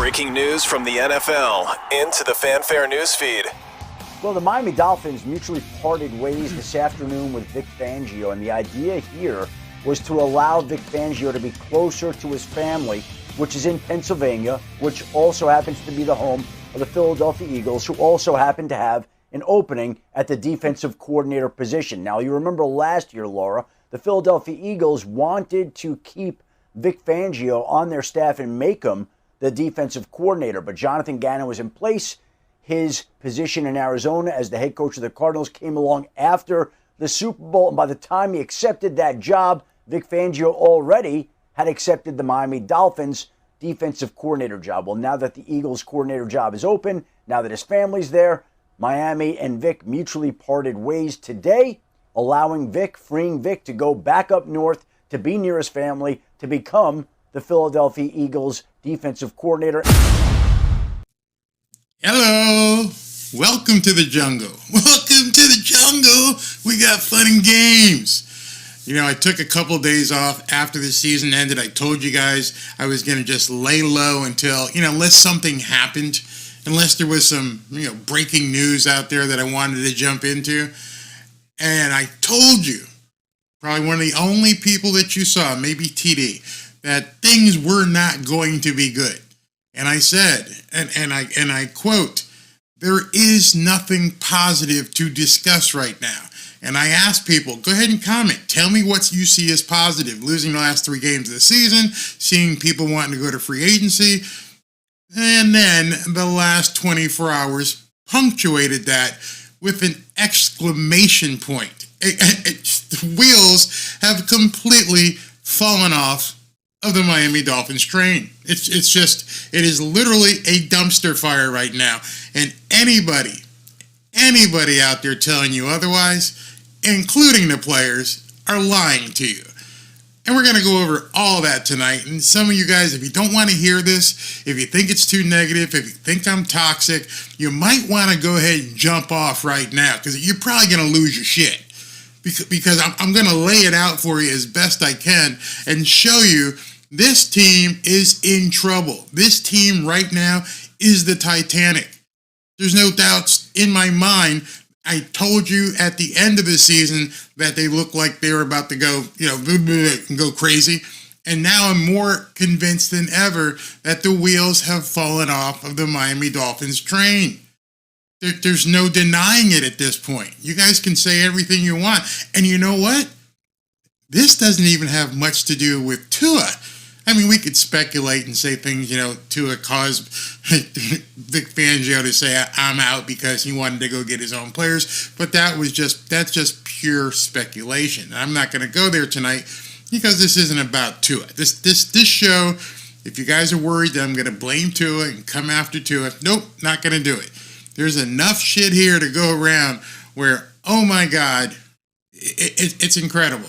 Breaking news from the NFL into the Fanfare newsfeed. Well, the Miami Dolphins mutually parted ways this afternoon with Vic Fangio, and the idea here was to allow Vic Fangio to be closer to his family, which is in Pennsylvania, which also happens to be the home of the Philadelphia Eagles, who also happen to have an opening at the defensive coordinator position. Now, you remember last year, Laura, the Philadelphia Eagles wanted to keep Vic Fangio on their staff and make him the defensive coordinator, but Jonathan Gannon was in place. His position in Arizona as the head coach of the Cardinals came along after the Super Bowl, and by the time he accepted that job, Vic Fangio already had accepted the Miami Dolphins defensive coordinator job. Well, now that the Eagles coordinator job is open, now that his family's there, Miami and Vic mutually parted ways today, allowing Vic, freeing Vic to go back up north to be near his family, to become the Philadelphia Eagles defensive coordinator. Hello. Welcome to the jungle. Welcome to the jungle. We got fun and games. You know, I took a couple days off after the season ended. I told you guys I was going to just lay low until, unless something happened, unless there was some, breaking news out there that I wanted to jump into. And I told you, probably one of the only people that you saw, maybe TD, that things were not going to be good. And I said, and I quote, there is nothing positive to discuss right now. And I asked people, go ahead and comment. Tell me what you see as positive. Losing the last 3 games of the season, seeing people wanting to go to free agency. And then the last 24 hours punctuated that with an exclamation point. The wheels have completely fallen off of the Miami Dolphins train. It is literally a dumpster fire right now. And anybody out there telling you otherwise, including the players, are lying to you. And we're going to go over all that tonight. And some of you guys, if you don't want to hear this, if you think it's too negative, if you think I'm toxic, you might want to go ahead and jump off right now, because you're probably going to lose your shit. Because I'm going to lay it out for you as best I can and show you this team is in trouble. This team right now is the Titanic. There's no doubts in my mind. I told you at the end of the season that they looked like they were about to go, and go crazy. And now I'm more convinced than ever that the wheels have fallen off of the Miami Dolphins train. There's no denying it at this point. You guys can say everything you want. And you know what? This doesn't even have much to do with Tua. I mean, we could speculate and say things, Tua caused Vic Fangio to say, I'm out because he wanted to go get his own players. But that's just pure speculation. I'm not going to go there tonight because this isn't about Tua. This show, if you guys are worried that I'm going to blame Tua and come after Tua, nope, not going to do it. There's enough shit here to go around where, oh my God, it's incredible.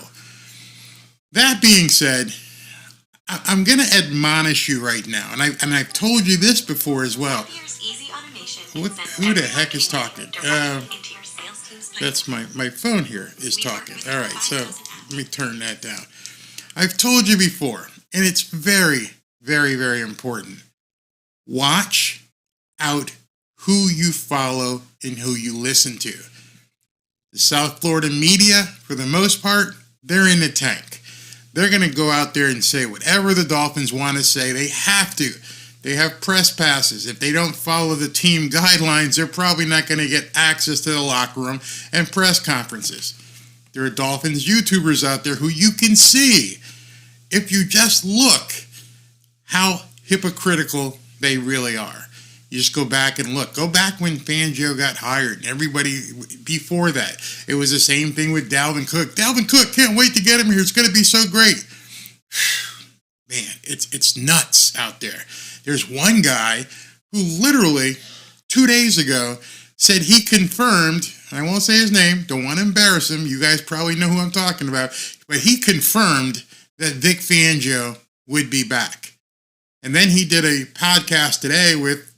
That being said, I'm going to admonish you right now, and I've told you this before as well. Who the heck is talking? That's my phone here is talking. All right, so let me turn that down. I've told you before, and it's very, very, very important. Watch out who you follow and who you listen to. The South Florida media, for the most part, they're in the tank. They're going to go out there and say whatever the Dolphins want to say. They have to. They have press passes. If they don't follow the team guidelines, they're probably not going to get access to the locker room and press conferences. There are Dolphins YouTubers out there who you can see, if you just look, how hypocritical they really are. You just go back and look. Go back when Fangio got hired and everybody before that. It was the same thing with Dalvin Cook. Dalvin Cook, can't wait to get him here. It's going to be so great. Man, it's nuts out there. There's one guy who literally 2 days ago said he confirmed, and I won't say his name, don't want to embarrass him. You guys probably know who I'm talking about. But he confirmed that Vic Fangio would be back. And then he did a podcast today with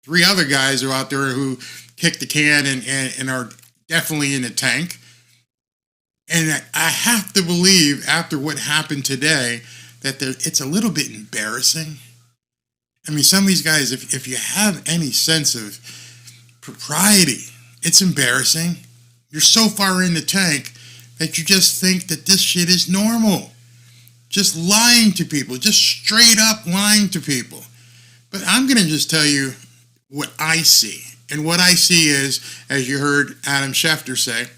3 other guys who are out there who kicked the can and are definitely in the tank. And I have to believe, after what happened today, that it's a little bit embarrassing. I mean, some of these guys, if you have any sense of propriety, it's embarrassing. You're so far in the tank that you just think that this shit is normal. Just lying to people, just straight up lying to people. But I'm going to just tell you what I see. And what I see is, as you heard Adam Schefter say,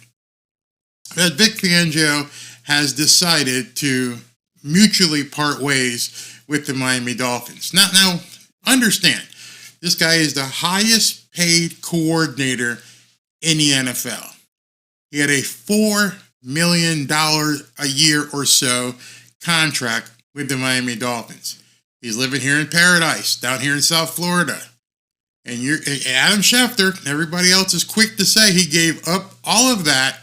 that Vic Fangio has decided to mutually part ways with the Miami Dolphins. Now, understand, this guy is the highest paid coordinator in the NFL. He had a $4 million a year or so contract with the Miami Dolphins. He's living here in paradise, down here in South Florida. And Adam Schefter, everybody else is quick to say he gave up all of that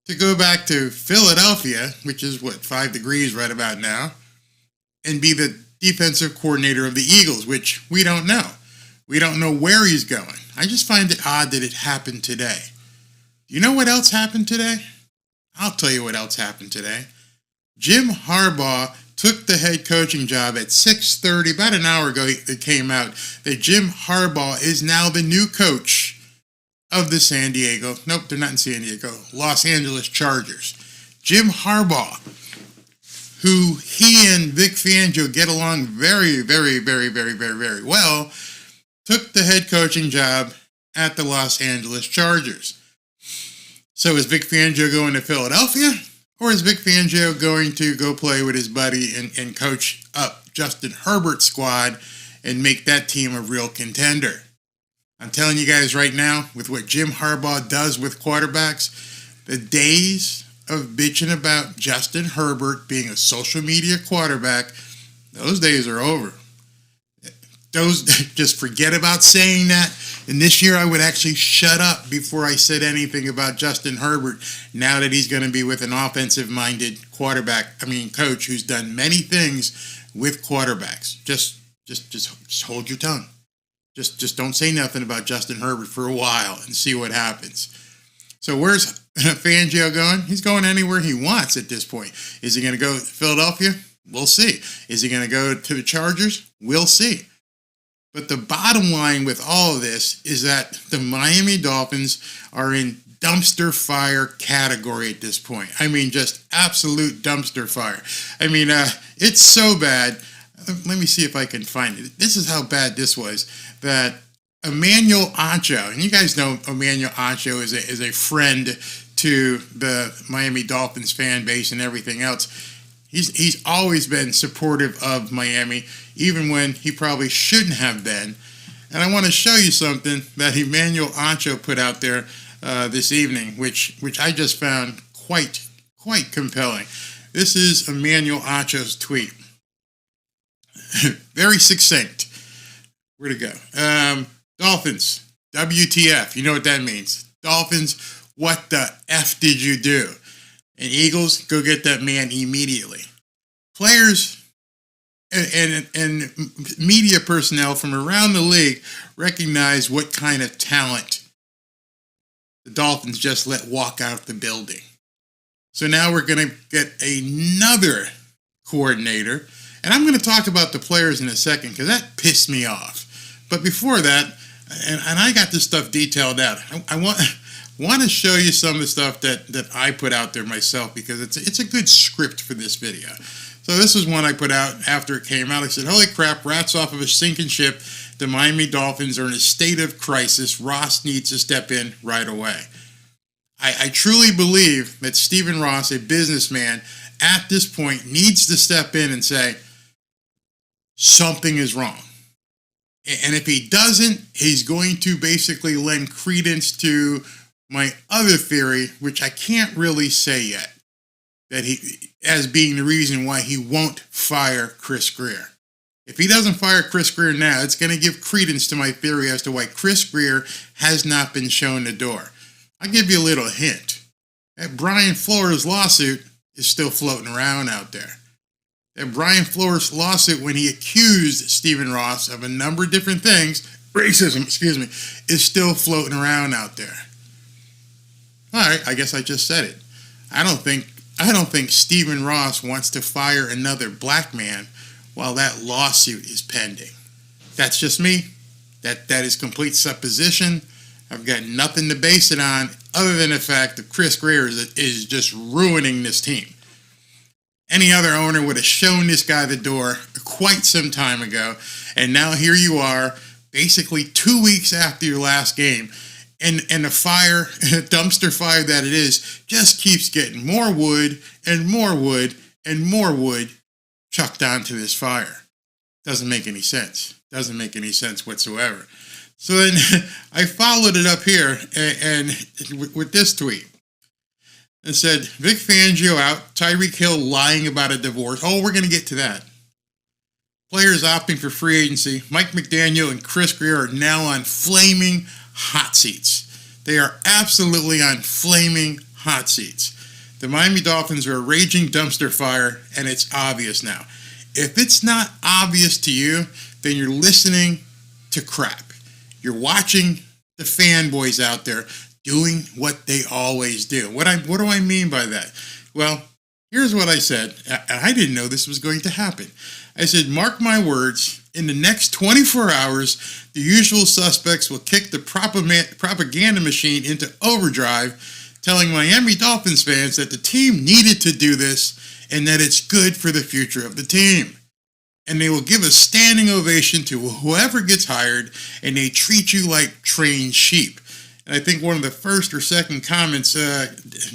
to go back to Philadelphia, which is 5 degrees right about now, and be the defensive coordinator of the Eagles, which we don't know. We don't know where he's going. I just find it odd that it happened today. Do you know what else happened today? I'll tell you what else happened today. Jim Harbaugh took the head coaching job at 6:30. About an hour ago, it came out that Jim Harbaugh is now the new coach of the they're not in San Diego, Los Angeles Chargers. Jim Harbaugh, who he and Vic Fangio get along very, very, very, very, very, very well, took the head coaching job at the Los Angeles Chargers. So is Vic Fangio going to Philadelphia? Or is Vic Fangio going to go play with his buddy and coach up Justin Herbert's squad and make that team a real contender? I'm telling you guys right now, with what Jim Harbaugh does with quarterbacks, the days of bitching about Justin Herbert being a social media quarterback, those days are over. Just forget about saying that. And this year I would actually shut up before I said anything about Justin Herbert now that he's going to be with an offensive-minded coach who's done many things with quarterbacks. Just hold your tongue. Just don't say nothing about Justin Herbert for a while and see what happens. So where's Fangio going? He's going anywhere he wants at this point. Is he going to go to Philadelphia? We'll see. Is he going to go to the Chargers? We'll see. But the bottom line with all of this is that the Miami Dolphins are in dumpster fire category at this point. I mean, just absolute dumpster fire. I mean, it's so bad. Let me see if I can find it. This is how bad this was, that Emmanuel Acho, and you guys know Emmanuel Acho is a friend to the Miami Dolphins fan base and everything else. He's always been supportive of Miami, even when he probably shouldn't have been. And I want to show you something that Emmanuel Acho put out there this evening, which I just found quite compelling. This is Emmanuel Acho's tweet. Very succinct. Where'd it go? Dolphins, WTF. You know what that means. Dolphins, what the F did you do? And Eagles, go get that man immediately. Players and media personnel from around the league recognize what kind of talent the Dolphins just let walk out the building. So now we're going to get another coordinator. And I'm going to talk about the players in a second because that pissed me off. But before that, and I got this stuff detailed out, I want to show you some of the stuff that I put out there myself because it's a good script for this video. So this is one I put out after it came out. I said, holy crap, rats off of a sinking ship. The Miami Dolphins are in a state of crisis. Ross needs to step in right away. I truly believe that Stephen Ross, a businessman, at this point needs to step in and say, something is wrong. And if he doesn't, he's going to basically lend credence to my other theory, which I can't really say yet, that he as being the reason why he won't fire Chris Grier. If he doesn't fire Chris Grier now, it's going to give credence to my theory as to why Chris Grier has not been shown the door. I'll give you a little hint. That Brian Flores lawsuit is still floating around out there. That Brian Flores lawsuit, when he accused Stephen Ross of a number of different things, racism, is still floating around out there. All right, I guess I just said it. I don't think Stephen Ross wants to fire another black man while that lawsuit is pending. That's just me. That is complete supposition. I've got nothing to base it on other than the fact that Chris Greer is just ruining this team. Any other owner would have shown this guy the door quite some time ago, and now here you are, basically 2 weeks after your last game, and the fire, dumpster fire that it is, just keeps getting more wood and more wood and more wood chucked onto this fire. Doesn't make any sense. Doesn't make any sense whatsoever. So then I followed it up here and with this tweet. It said, Vic Fangio out, Tyreek Hill lying about a divorce. Oh, we're going to get to that. Players opting for free agency. Mike McDaniel and Chris Greer are now on flaming hot seats. They are absolutely on flaming hot seats. The Miami Dolphins are a raging dumpster fire, and it's obvious now. If it's not obvious to you, then you're listening to crap. You're watching the fanboys out there doing what they always do. What do I mean by that? Well, here's what I said. I didn't know this was going to happen. I said, mark my words, in the next 24 hours, the usual suspects will kick the propaganda machine into overdrive, telling Miami Dolphins fans that the team needed to do this and that it's good for the future of the team. And they will give a standing ovation to whoever gets hired, and they treat you like trained sheep. And I think one of the first or second comments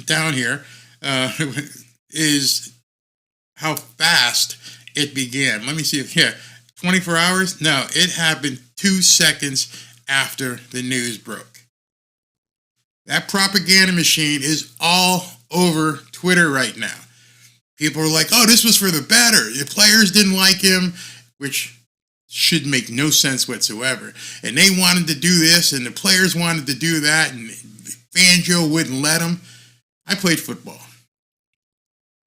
down here is how fast it began. Let me see if, 24 hours? No, it happened 2 seconds after the news broke. That propaganda machine is all over Twitter right now. People are like, oh, this was for the better. The players didn't like him, which should make no sense whatsoever. And they wanted to do this, and the players wanted to do that, and Fangio wouldn't let them. I played football.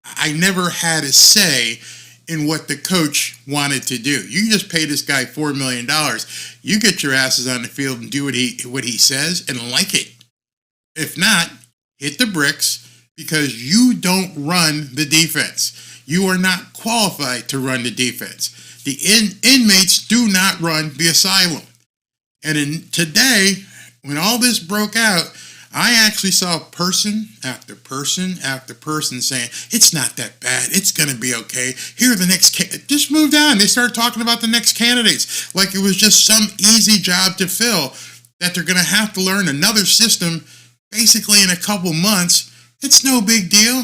I never had a say in what the coach wanted to do. You just pay this guy $4 million. You get your asses on the field and do what he says and like it. If not, hit the bricks, because you don't run the defense. You are not qualified to run the defense. The inmates do not run the asylum. And today, when all this broke out, I actually saw person after person after person saying, it's not that bad. It's going to be okay. Here are the next just moved on. They started talking about the next candidates like it was just some easy job to fill, that they're going to have to learn another system basically in a couple months. It's no big deal.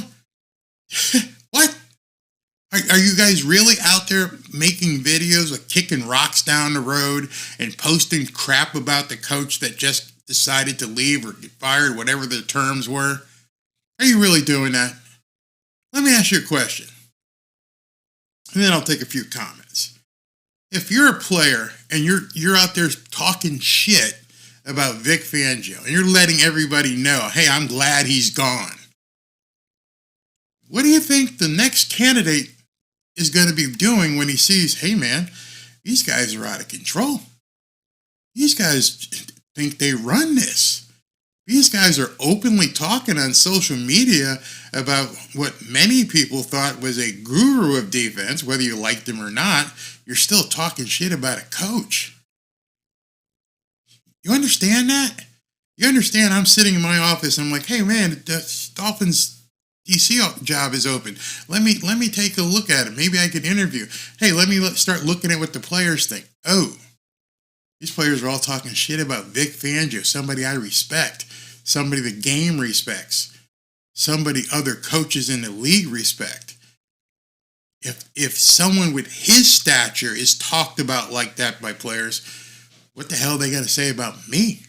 What? Are you guys really out there making videos of kicking rocks down the road and posting crap about the coach that just decided to leave or get fired, whatever the terms were? Are you really doing that? Let me ask you a question, and then I'll take a few comments. If you're a player and you're out there talking shit about Vic Fangio and you're letting everybody know, hey, I'm glad he's gone, what do you think the next candidate is going to be doing when he sees, hey, man, these guys are out of control? These guys think they run this. These guys are openly talking on social media about what many people thought was a guru of defense. Whether you liked him or not, you're still talking shit about a coach. You understand that? You understand I'm sitting in my office and I'm like, hey, man, the Dolphins DC job is open. Let me take a look at it. Maybe I could interview. Hey, let me start looking at what the players think. Oh, these players are all talking shit about Vic Fangio, somebody I respect, somebody the game respects, somebody other coaches in the league respect. If someone with his stature is talked about like that by players, what the hell are they got to say about me?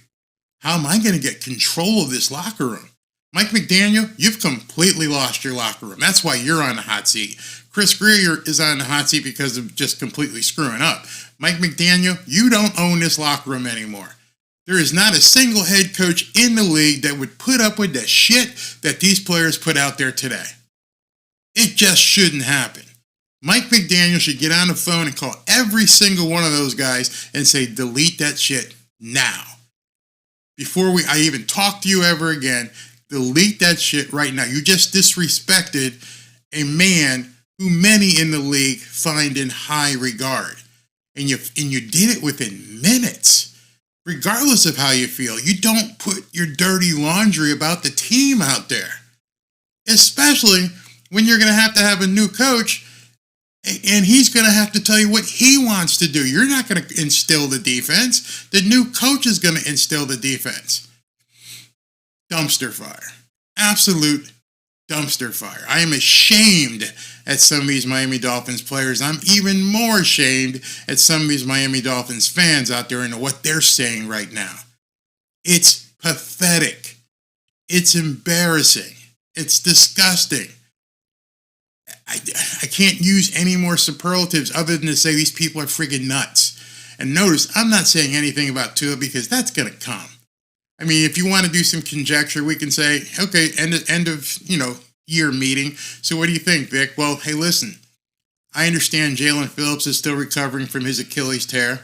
How am I going to get control of this locker room? Mike McDaniel, you've completely lost your locker room. That's why you're on the hot seat. Chris Greer is on the hot seat because of just completely screwing up. Mike McDaniel, you don't own this locker room anymore. There is not a single head coach in the league that would put up with the shit that these players put out there today. It just shouldn't happen. Mike McDaniel should get on the phone and call every single one of those guys and say, delete that shit now. Before I even talk to you ever again, delete that shit right now. You just disrespected a man who many in the league find in high regard. and you did it within minutes. Regardless of how you feel, you don't put your dirty laundry about the team out there. Especially when you're going to have a new coach and he's going to have to tell you what he wants to do. You're not going to instill the defense. The new coach is going to instill the defense. Dumpster fire. Absolute dumpster fire. I am ashamed at some of these Miami Dolphins players. I'm even more ashamed at some of these Miami Dolphins fans out there and what they're saying right now. It's pathetic. It's embarrassing. It's disgusting. I can't use any more superlatives other than to say these people are friggin' nuts. And notice, I'm not saying anything about Tua because that's going to come. I mean, if you want to do some conjecture, we can say, okay, end of year meeting. So what do you think, Vic? Well, hey, listen, I understand Jalen Phillips is still recovering from his Achilles tear.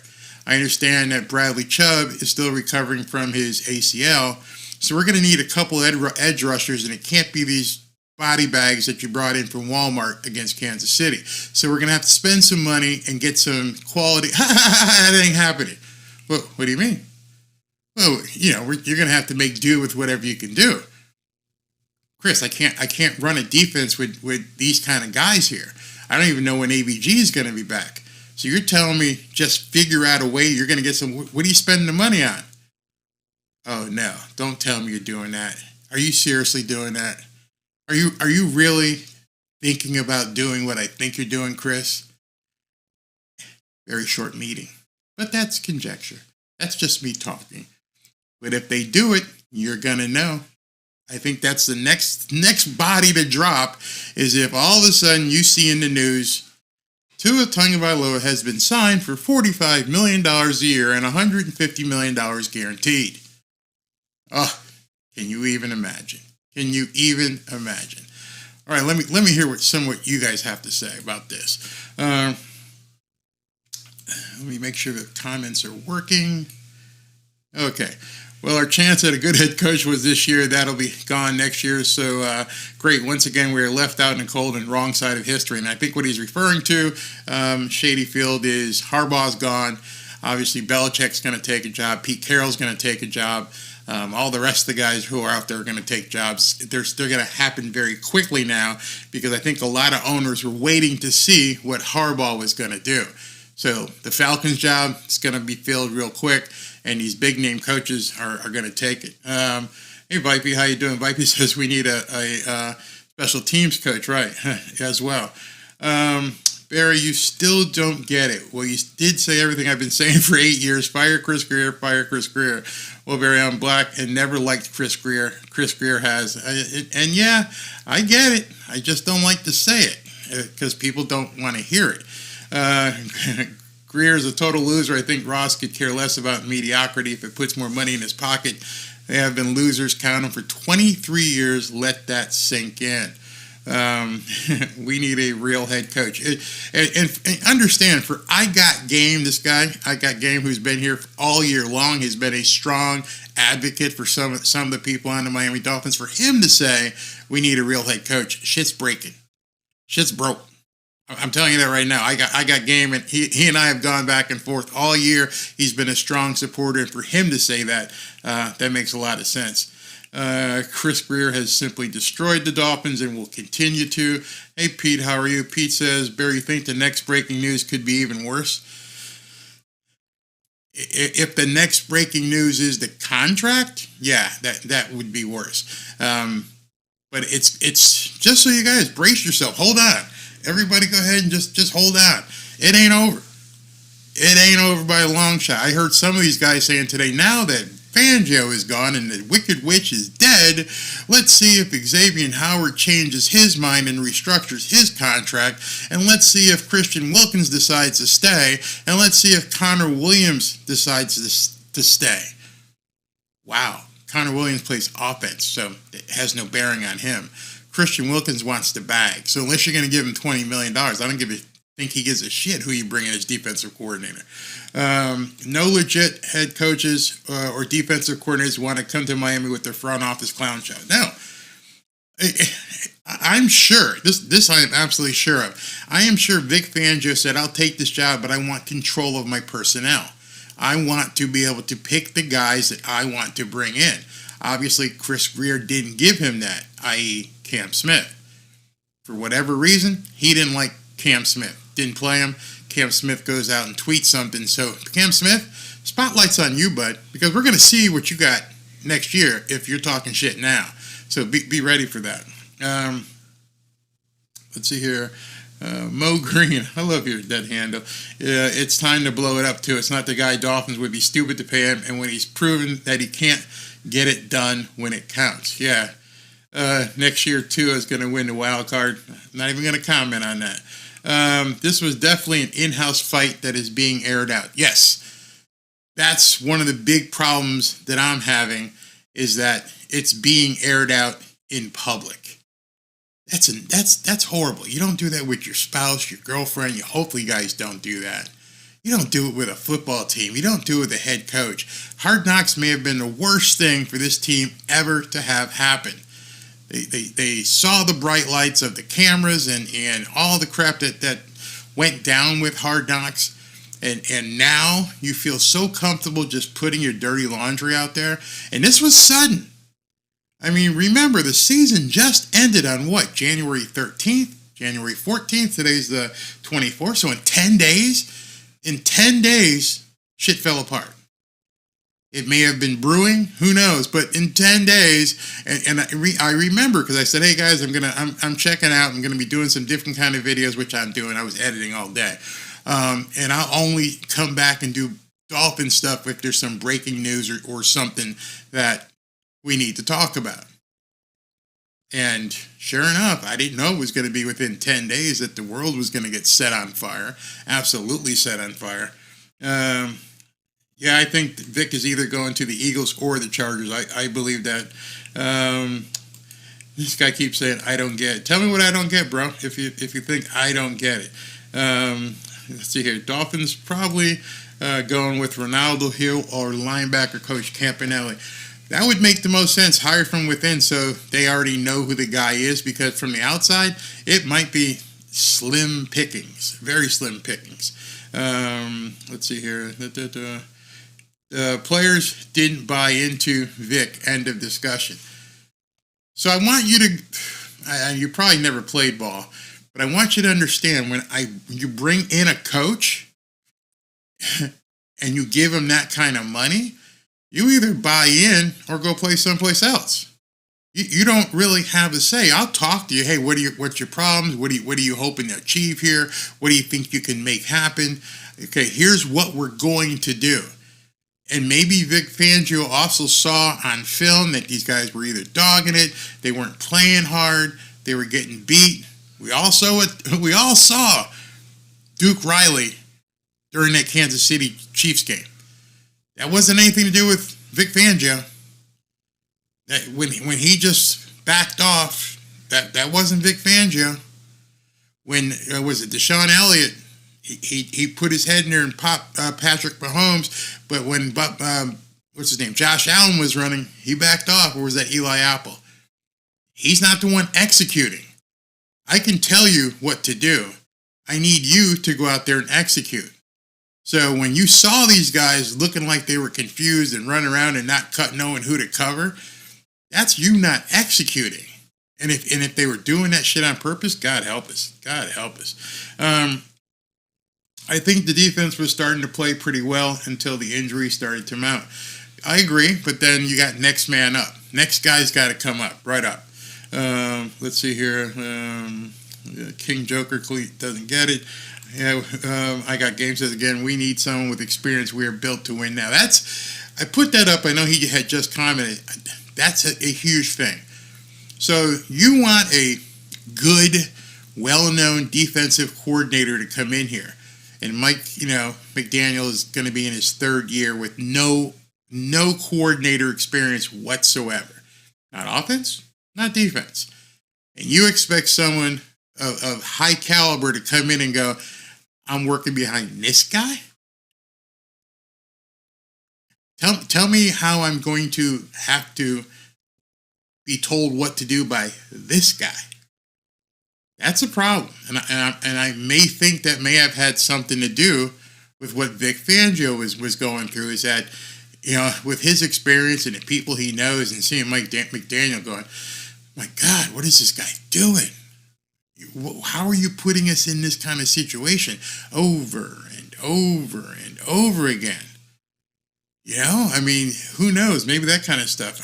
I understand that Bradley Chubb is still recovering from his ACL. So we're going to need a couple edge rushers, and it can't be these body bags that you brought in from Walmart against Kansas City. So we're going to have to spend some money and get some quality. That ain't happening. Well, what do you mean? Well, you're going to have to make do with whatever you can do. Chris, I can't run a defense with these kind of guys here. I don't even know when AVG is going to be back. So you're telling me just figure out a way you're going to get some. What are you spending the money on? Oh no! Don't tell me you're doing that. Are you seriously doing that? Are you really thinking about doing what I think you're doing, Chris? Very short meeting, but that's conjecture. That's just me talking. But if they do it, you're gonna know. I think that's the next body to drop is if all of a sudden you see in the news Tua Tagovailoa has been signed for $45 million a year and $150 million guaranteed. Oh, can you even imagine? Can you even imagine? All right, let me hear what you guys have to say about this. Let me make sure the comments are working. Okay. Well, our chance at a good head coach was this year. That'll be gone next year. So, great. Once again, we are left out in the cold and wrong side of history. And I think what he's referring to, Shady Field, is Harbaugh's gone. Obviously, Belichick's going to take a job. Pete Carroll's going to take a job. All the rest of the guys who are out there are going to take jobs. They're going to happen very quickly now because I think a lot of owners were waiting to see what Harbaugh was going to do. So the Falcons' job is going to be filled real quick, and these big-name coaches are going to take it. Hey, Vipey, how you doing? Vipey says we need a special teams coach, right, as well. Barry, you still don't get it. Well, you did say everything I've been saying for 8 years. Fire Chris Grier, fire Chris Grier. Well, Barry, I'm black and never liked Chris Grier. Chris Grier has. And yeah, I get it. I just don't like to say it because people don't want to hear it. Greer is a total loser. I think Ross could care less about mediocrity if it puts more money in his pocket. They have been losers. Count them for 23 years. Let that sink in. We need a real head coach. And understand, for I Got Game, this guy, I Got Game, who's been here all year long, has been a strong advocate for some of the people on the Miami Dolphins. For him to say, we need a real head coach, shit's breaking. Shit's broke. I'm telling you that right now. I got Game, and he and I have gone back and forth all year. He's been a strong supporter, and for him to say that, that makes a lot of sense. Chris Grier has simply destroyed the Dolphins and will continue to. Hey, Pete, how are you? Pete says, Barry, you think the next breaking news could be even worse? If the next breaking news is the contract, yeah, that would be worse. But it's just so you guys brace yourself. Hold on. Everybody go ahead and just hold on. It ain't over. It ain't over by a long shot. I heard some of these guys saying today, now that Fangio is gone and the Wicked Witch is dead, let's see if Xavier Howard changes his mind and restructures his contract, and let's see if Christian Wilkins decides to stay, and let's see if Connor Williams decides to stay. Wow. Connor Williams plays offense, so it has no bearing on him. Christian Wilkins wants to bag. So unless you're going to give him $20 million, I don't think he gives a shit who you bring in as defensive coordinator. No legit head coaches or defensive coordinators want to come to Miami with their front office clown show. No. I'm sure, this I am absolutely sure of. I am sure Vic Fangio said, I'll take this job, but I want control of my personnel. I want to be able to pick the guys that I want to bring in. Obviously, Chris Greer didn't give him that, i.e. Cam Smith. For whatever reason, he didn't like Cam Smith. Didn't play him. Cam Smith goes out and tweets something. So, Cam Smith, spotlight's on you, bud, because we're going to see what you got next year if you're talking shit now. So be ready for that. Let's see here. Mo Green, I love your dead handle. It's time to blow it up too. It's not the guy Dolphins would be stupid to pay him, and when he's proven that he can't get it done when it counts. Yeah. Next year Tua is going to win the wild card. Not even going to comment on that. This was definitely an in-house fight that is being aired out. Yes, that's one of the big problems that I'm having, is that it's being aired out in public. That's horrible. You don't do that with your spouse, your girlfriend. Hopefully you guys don't do that. You don't do it with a football team. You don't do it with a head coach. Hard Knocks may have been the worst thing for this team ever to have happen. They saw the bright lights of the cameras and all the crap that went down with Hard Knocks. And now you feel so comfortable just putting your dirty laundry out there. And this was sudden. I mean, remember, the season just ended on what? January 13th? January 14th? Today's the 24th. So in 10 days, shit fell apart. It may have been brewing, who knows? But in 10 days, and I remember, because I said, hey guys, I'm checking out. I'm gonna be doing some different kind of videos, which I'm doing. I was editing all day, and I'll only come back and do Dolphin stuff if there's some breaking news or something that we need to talk about. And sure enough, I didn't know it was going to be within 10 days that the world was going to get set on fire. Absolutely set on fire. Yeah, I think Vic is either going to the Eagles or the Chargers. I believe that. This guy keeps saying, I don't get it. Tell me what I don't get, bro, if you think I don't get it. Let's see here. Dolphins probably going with Ronaldo Hill or linebacker coach Campanelli. That would make the most sense. Hire from within, so they already know who the guy is, because from the outside, it might be slim pickings, very slim pickings. Let's see here. Players didn't buy into Vic. End of discussion. So I want you to, you probably never played ball, but I want you to understand, when you bring in a coach and you give him that kind of money, you either buy in or go play someplace else. You don't really have a say. I'll talk to you. Hey, what's your problems? What are you hoping to achieve here? What do you think you can make happen? Okay, here's what we're going to do. And maybe Vic Fangio also saw on film that these guys were either dogging it, they weren't playing hard, they were getting beat. We all saw Duke Riley during that Kansas City Chiefs game. That wasn't anything to do with Vic Fangio. When he just backed off, that wasn't Vic Fangio. When was it Deshaun Elliott? He put his head in there and popped Patrick Mahomes. But when what's his name, Josh Allen was running, he backed off. Or was that Eli Apple? He's not the one executing. I can tell you what to do. I need you to go out there and execute. So when you saw these guys looking like they were confused and running around and not knowing who to cover, that's you not executing. And if they were doing that shit on purpose, God help us. God help us. I think the defense was starting to play pretty well until the injury started to mount. I agree, but then you got next man up. Next guy's got to come up, right up. Let's see here. King Joker Cleat doesn't get it. Yeah, I got Game Says again, we need someone with experience. We are built to win now. I put that up. I know he had just commented. That's a huge thing. So you want a good, well-known defensive coordinator to come in here. And Mike, McDaniel is going to be in his third year with no coordinator experience whatsoever. Not offense, not defense. And you expect someone of high caliber to come in and go, I'm working behind this guy? Tell me how I'm going to have to be told what to do by this guy. That's a problem. And I may think that may have had something to do with what Vic Fangio was going through, is that, with his experience and the people he knows, and seeing McDaniel going, my God, what is this guy doing? How are you putting us in this kind of situation over and over and over again? Who knows? Maybe that kind of stuff.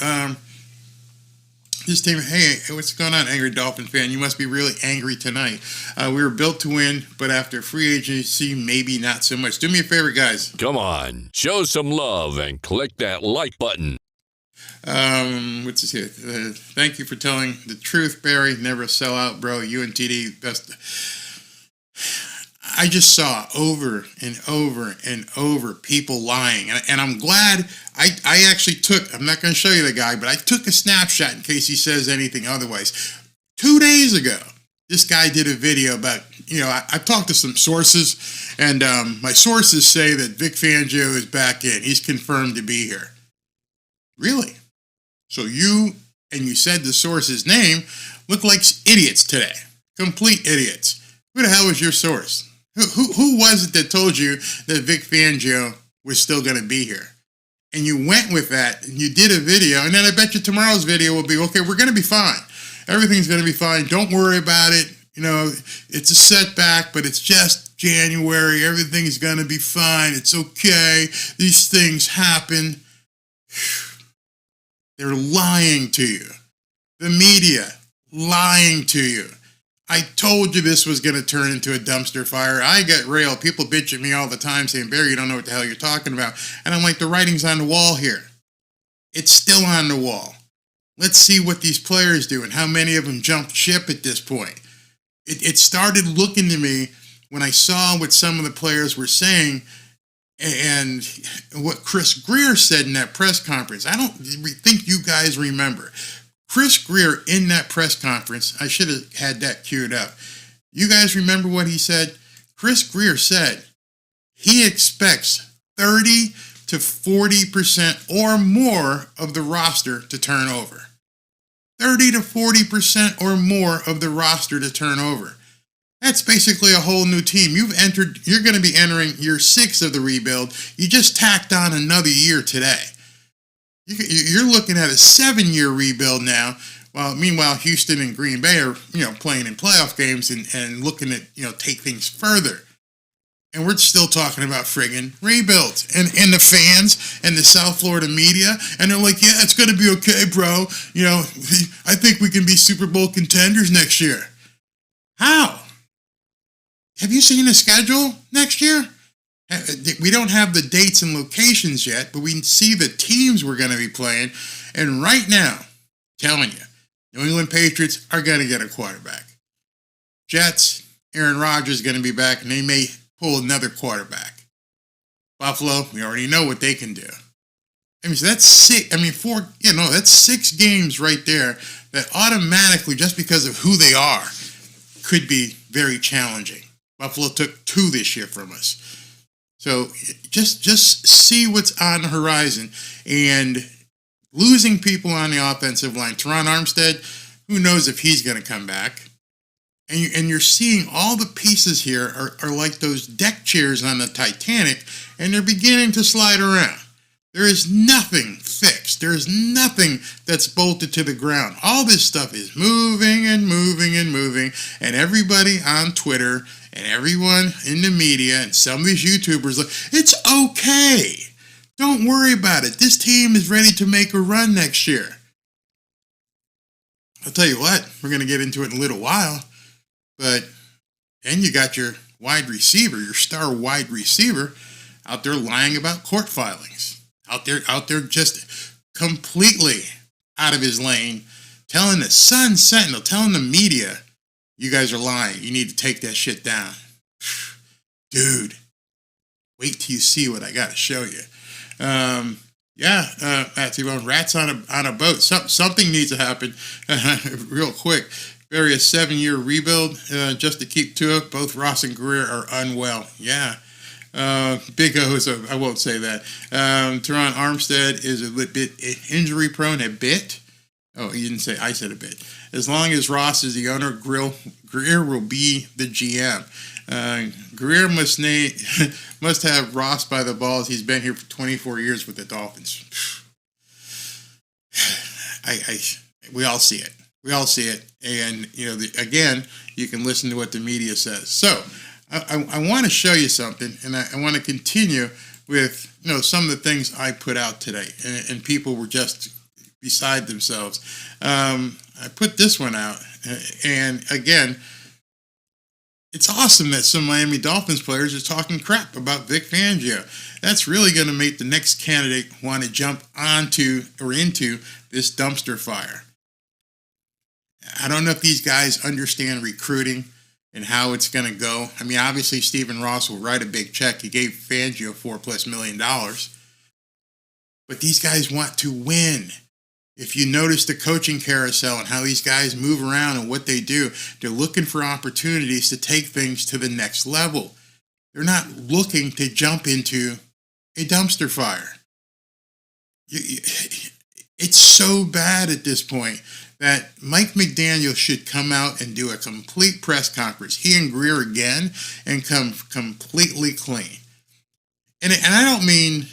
This team, hey, what's going on, angry Dolphin fan? You must be really angry tonight. We were built to win, but after free agency, maybe not so much. Do me a favor, guys. Come on, show some love and click that like button. What's this here? Thank you for telling the truth, Barry. Never sell out, bro. You and TD, best. I just saw over and over and over people lying. And I'm glad I actually I'm not going to show you the guy, but I took a snapshot in case he says anything otherwise. 2 days ago, this guy did a video about, I talked to some sources, and my sources say that Vic Fangio is back in. He's confirmed to be here. Really? So you said the source's name, look like idiots today. Complete idiots. Who the hell was your source? Who was it that told you that Vic Fangio was still going to be here? And you went with that, and you did a video, and then I bet you tomorrow's video will be, okay, we're going to be fine. Everything's going to be fine. Don't worry about it. It's a setback, but it's just January. Everything's going to be fine. It's okay. These things happen. They're lying to you. The media lying to you. I told you this was going to turn into a dumpster fire. I get railed. People bitch at me all the time saying, Barry, you don't know what the hell you're talking about. And I'm like, the writing's on the wall here. It's still on the wall. Let's see what these players do and how many of them jumped ship at this point. It started looking to me when I saw what some of the players were saying and what Chris Greer said in that press conference. I don't think you guys remember. Chris Greer in that press conference, I should have had that queued up. You guys remember what he said? Chris Greer said he expects 30 to 40% or more of the roster to turn over. 30 to 40% or more of the roster to turn over. That's basically a whole new team. You're going to be entering year 6 of the rebuild. You just tacked on another year today. You're looking at a 7-year rebuild now. Meanwhile, Houston and Green Bay are, playing in playoff games and looking at, take things further. And we're still talking about friggin' rebuilds. And the fans and the South Florida media, and they're like, yeah, it's going to be okay, bro. I think we can be Super Bowl contenders next year. How? Have you seen the schedule next year? We don't have the dates and locations yet, but we see the teams we're going to be playing. And right now, telling you, New England Patriots are going to get a quarterback. Jets, Aaron Rodgers is going to be back, and they may pull another quarterback. Buffalo, we already know what they can do. So that's 6. That's 6 games right there that automatically, just because of who they are, could be very challenging. Buffalo took 2 this year from us. So just see what's on the horizon. And losing people on the offensive line. Teron Armstead, who knows if he's going to come back. And you're seeing all the pieces here are like those deck chairs on the Titanic, and they're beginning to slide around. There is nothing fixed. There is nothing that's bolted to the ground. All this stuff is moving and moving and moving, and everybody on Twitter and everyone in the media and some of these YouTubers, it's okay. Don't worry about it. This team is ready to make a run next year. I'll tell you what, we're going to get into it in a little while, but then you got your wide receiver, your star wide receiver, out there lying about court filings. Out there just completely out of his lane, telling the Sun Sentinel, telling the media, you guys are lying. You need to take that shit down. Dude, wait till you see what I got to show you. Rats on a boat. Something needs to happen real quick. Barry, a 7-year rebuild just to keep to it. Both Ross and Greer are unwell. Yeah. Big O's, I won't say that. Teron Armstead is a bit injury prone, a bit. Oh, you didn't say. I said a bit. As long as Ross is the owner, Greer will be the GM. Greer must have Ross by the balls. He's been here for 24 years with the Dolphins. We all see it. We all see it. And, again, you can listen to what the media says. So I want to show you something, and I want to continue with, some of the things I put out today. And people were just beside themselves. I put this one out, and again, it's awesome that some Miami Dolphins players are talking crap about Vic Fangio. That's really going to make the next candidate want to jump onto or into this dumpster fire. I don't know if these guys understand recruiting and how it's going to go. I mean, obviously, Stephen Ross will write a big check. He gave Fangio $4+ million. But these guys want to win. If you notice the coaching carousel and how these guys move around and what they do, they're looking for opportunities to take things to the next level. They're not looking to jump into a dumpster fire. It's so bad at this point that Mike McDaniel should come out and do a complete press conference, he and Greer again, and come completely clean. And I don't mean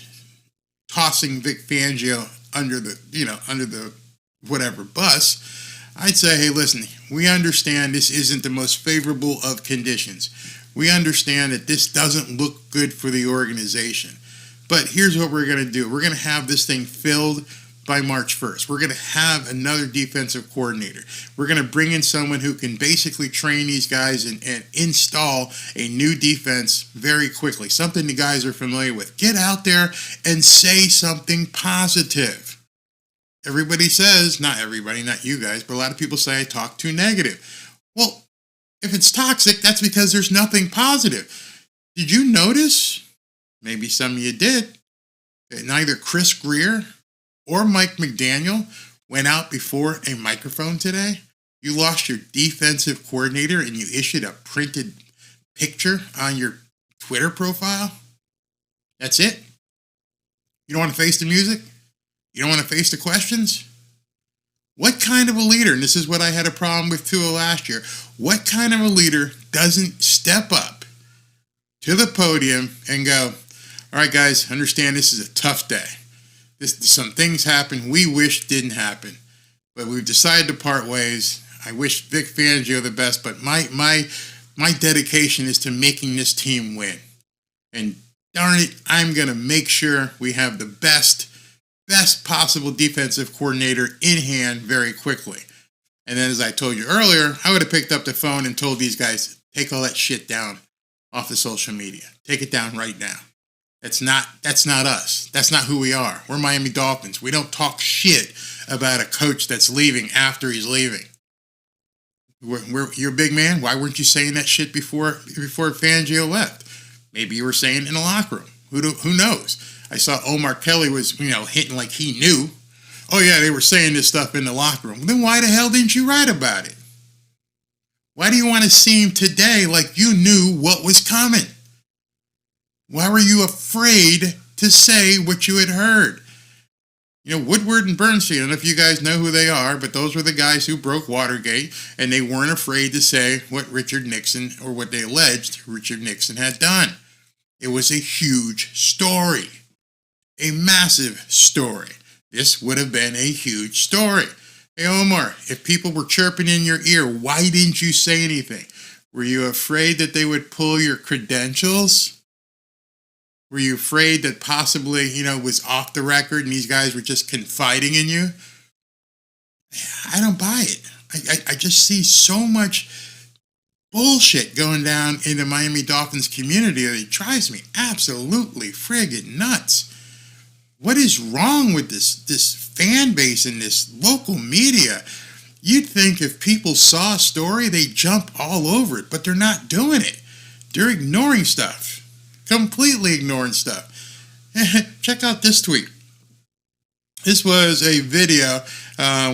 tossing Vic Fangio under the whatever bus. I'd say, hey, listen, we understand this isn't the most favorable of conditions. We understand that this doesn't look good for the organization. But here's what we're going to do. We're going to have this thing filled by March 1st. We're going to have another defensive coordinator. We're going to bring in someone who can basically train these guys and install a new defense very quickly, something the guys are familiar with. Get out there and say something positive. Everybody says, not everybody, not you guys, but a lot of people say I talk too negative. Well, if it's toxic, that's because there's nothing positive. Did you notice? Maybe some of you did. That neither Chris Greer or Mike McDaniel went out before a microphone today. You lost your defensive coordinator and you issued a printed picture on your Twitter profile. That's it? You don't want to face the music? You don't want to face the questions? What kind of a leader, and this is what I had a problem with Tua last year, what kind of a leader doesn't step up to the podium and go, all right, guys, understand this is a tough day. Some things happen we wish didn't happen, but we've decided to part ways. I wish Vic Fangio the best, but my dedication is to making this team win. And darn it, I'm going to make sure we have the best possible defensive coordinator in hand very quickly. And then, as I told you earlier, I would have picked up the phone and told these guys, take all that shit down off the social media. Take it down right now. That's not us. That's not who we are. We're Miami Dolphins. We don't talk shit about a coach that's leaving after he's leaving. You're a big man. Why weren't you saying that shit before Fangio left? Maybe you were saying it in the locker room. Who knows? I saw Omar Kelly was, hitting like he knew. Oh yeah, they were saying this stuff in the locker room. Then why the hell didn't you write about it? Why do you want to seem today like you knew what was coming? Why were you afraid to say what you had heard? Woodward and Bernstein, I don't know if you guys know who they are, but those were the guys who broke Watergate, and they weren't afraid to say what Richard Nixon, or what they alleged Richard Nixon had done. It was a huge story, a massive story. This would have been a huge story. Hey, Omar, if people were chirping in your ear, why didn't you say anything? Were you afraid that they would pull your credentials? Were you afraid that possibly, it was off the record and these guys were just confiding in you? I don't buy it. I just see so much bullshit going down in the Miami Dolphins community that it drives me absolutely friggin' nuts. What is wrong with this fan base and this local media? You'd think if people saw a story, they'd jump all over it, but they're not doing it. They're ignoring stuff. Completely ignoring stuff. Check out this tweet. This was a video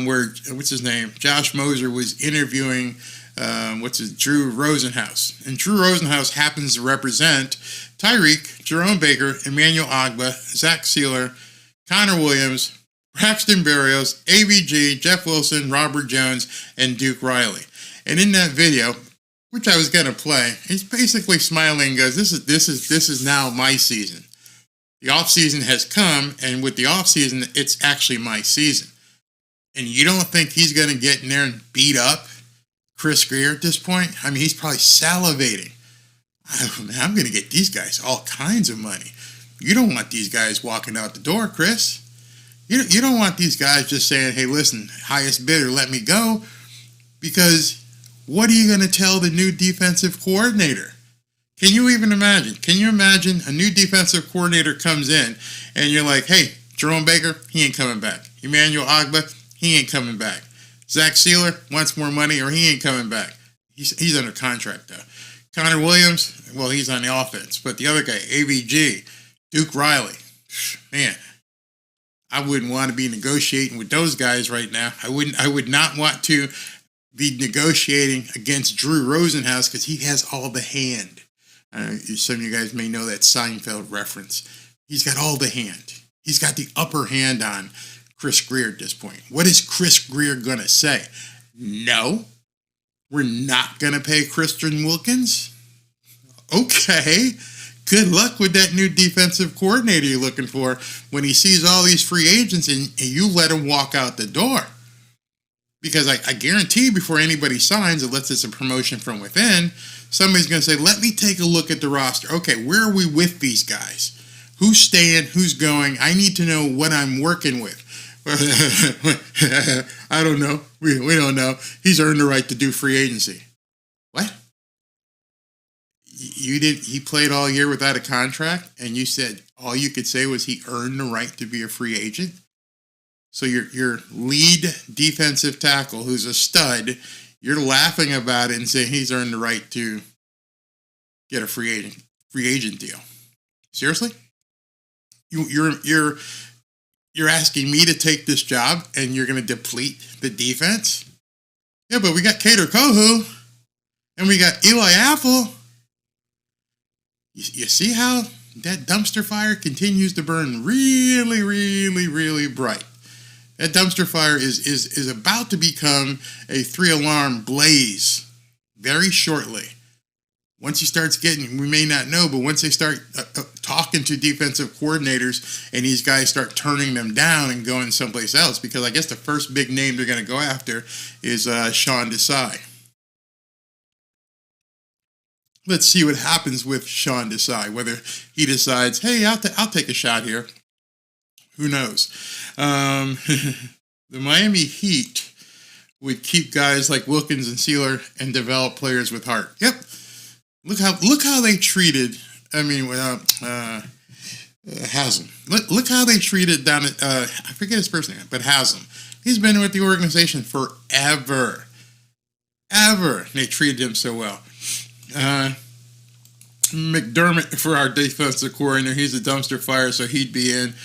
where, Josh Moser was interviewing, Drew Rosenhaus. And Drew Rosenhaus happens to represent Tyreek, Jerome Baker, Emmanuel Ogbah, Zach Sealer, Connor Williams, Braxton Berrios, AVG, Jeff Wilson, Robert Jones, and Duke Riley. And in that video, which I was going to play, he's basically smiling and goes, this is now my season. The offseason has come, and with the offseason, it's actually my season. And you don't think he's going to get in there and beat up Chris Grier at this point? I mean, he's probably salivating. Oh, man, I'm going to get these guys all kinds of money. You don't want these guys walking out the door, Chris. You don't want these guys just saying, hey, listen, highest bidder, let me go. Because what are you going to tell the new defensive coordinator? Can you even imagine? Can you imagine a new defensive coordinator comes in and you're like, hey, Jerome Baker, he ain't coming back. Emmanuel Ogbah, he ain't coming back. Zach Sealer wants more money or he ain't coming back. He's under contract, though. Connor Williams, well, he's on the offense. But the other guy, AVG, Duke Riley, man, I wouldn't want to be negotiating with those guys right now. I would not want to be negotiating against Drew Rosenhaus because he has all the hand. Some of you guys may know that Seinfeld reference. He's got all the hand. He's got the upper hand on Chris Grier at this point. What is Chris Grier going to say? No, we're not going to pay Christian Wilkins? Okay. Good luck with that new defensive coordinator you're looking for when he sees all these free agents and you let him walk out the door. Because I guarantee before anybody signs, unless it's a promotion from within, somebody's going to say, let me take a look at the roster. Okay, where are we with these guys? Who's staying? Who's going? I need to know what I'm working with. I don't know. We don't know. He's earned the right to do free agency. What? He played all year without a contract, and you said all you could say was he earned the right to be a free agent? So your lead defensive tackle, who's a stud, you're laughing about it and saying he's earned the right to get a free agent deal. Seriously? You're asking me to take this job and you're going to deplete the defense? Yeah, but we got Kader Kohu and we got Eli Apple. You see how that dumpster fire continues to burn really, really, really bright. That dumpster fire is about to become a 3-alarm blaze very shortly. Once he starts getting, we may not know, but once they start talking to defensive coordinators and these guys start turning them down and going someplace else, because I guess the first big name they're going to go after is Sean Desai. Let's see what happens with Sean Desai, whether he decides, hey, I'll take a shot here. Who knows? The Miami Heat would keep guys like Wilkins and Sealer and develop players with heart. Yep. Look how they treated. Haslam. Look how they treated down at I forget his first name, but Haslam. He's been with the organization forever. They treated him so well. McDermott for our defensive coordinator. He's a dumpster fire, so he'd be in.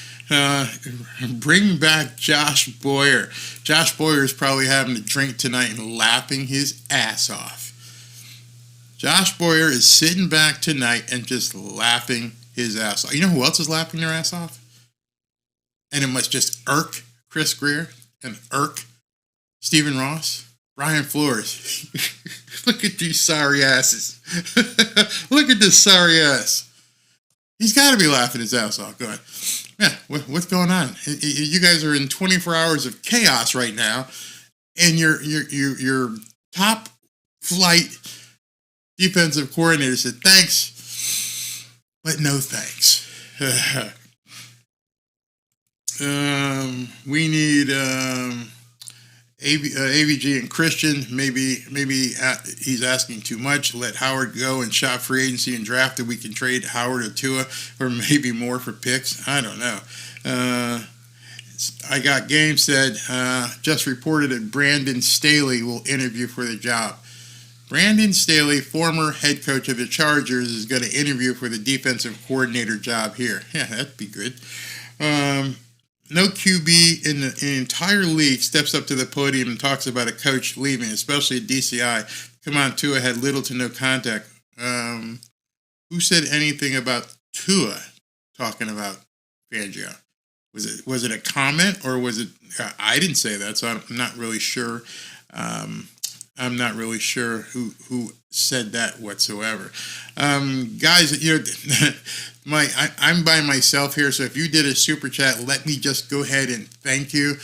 Bring back Josh Boyer. Josh Boyer is probably having a drink tonight and laughing his ass off. Josh Boyer is sitting back tonight and just laughing his ass off. You know who else is laughing their ass off? And it must just irk Chris Grier and irk Stephen Ross. Brian Flores. Look at these sorry asses. Look at this sorry ass. He's got to be laughing his ass off. Go ahead. Yeah, what's going on? You guys are in 24 hours of chaos right now, and your top flight defensive coordinator said thanks, but no thanks. We need AVG and Christian. Maybe he's asking too much. Let Howard go and shop free agency and draft it. We can trade Howard or Tua or maybe more for picks. I don't know. I got game said just reported that Brandon Staley will interview for the job. Brandon Staley, former head coach of the Chargers, is going to interview for the defensive coordinator job here. Yeah, that'd be good. No QB in the entire league steps up to the podium and talks about a coach leaving, especially at DCI. Come on, Tua had little to no contact. Who said anything about Tua talking about Fangio? Was it a comment, or was it? I didn't say that, so I'm not really sure. I'm not really sure who said that whatsoever. Guys, I'm by myself here, so if you did a super chat, let me just go ahead and thank you,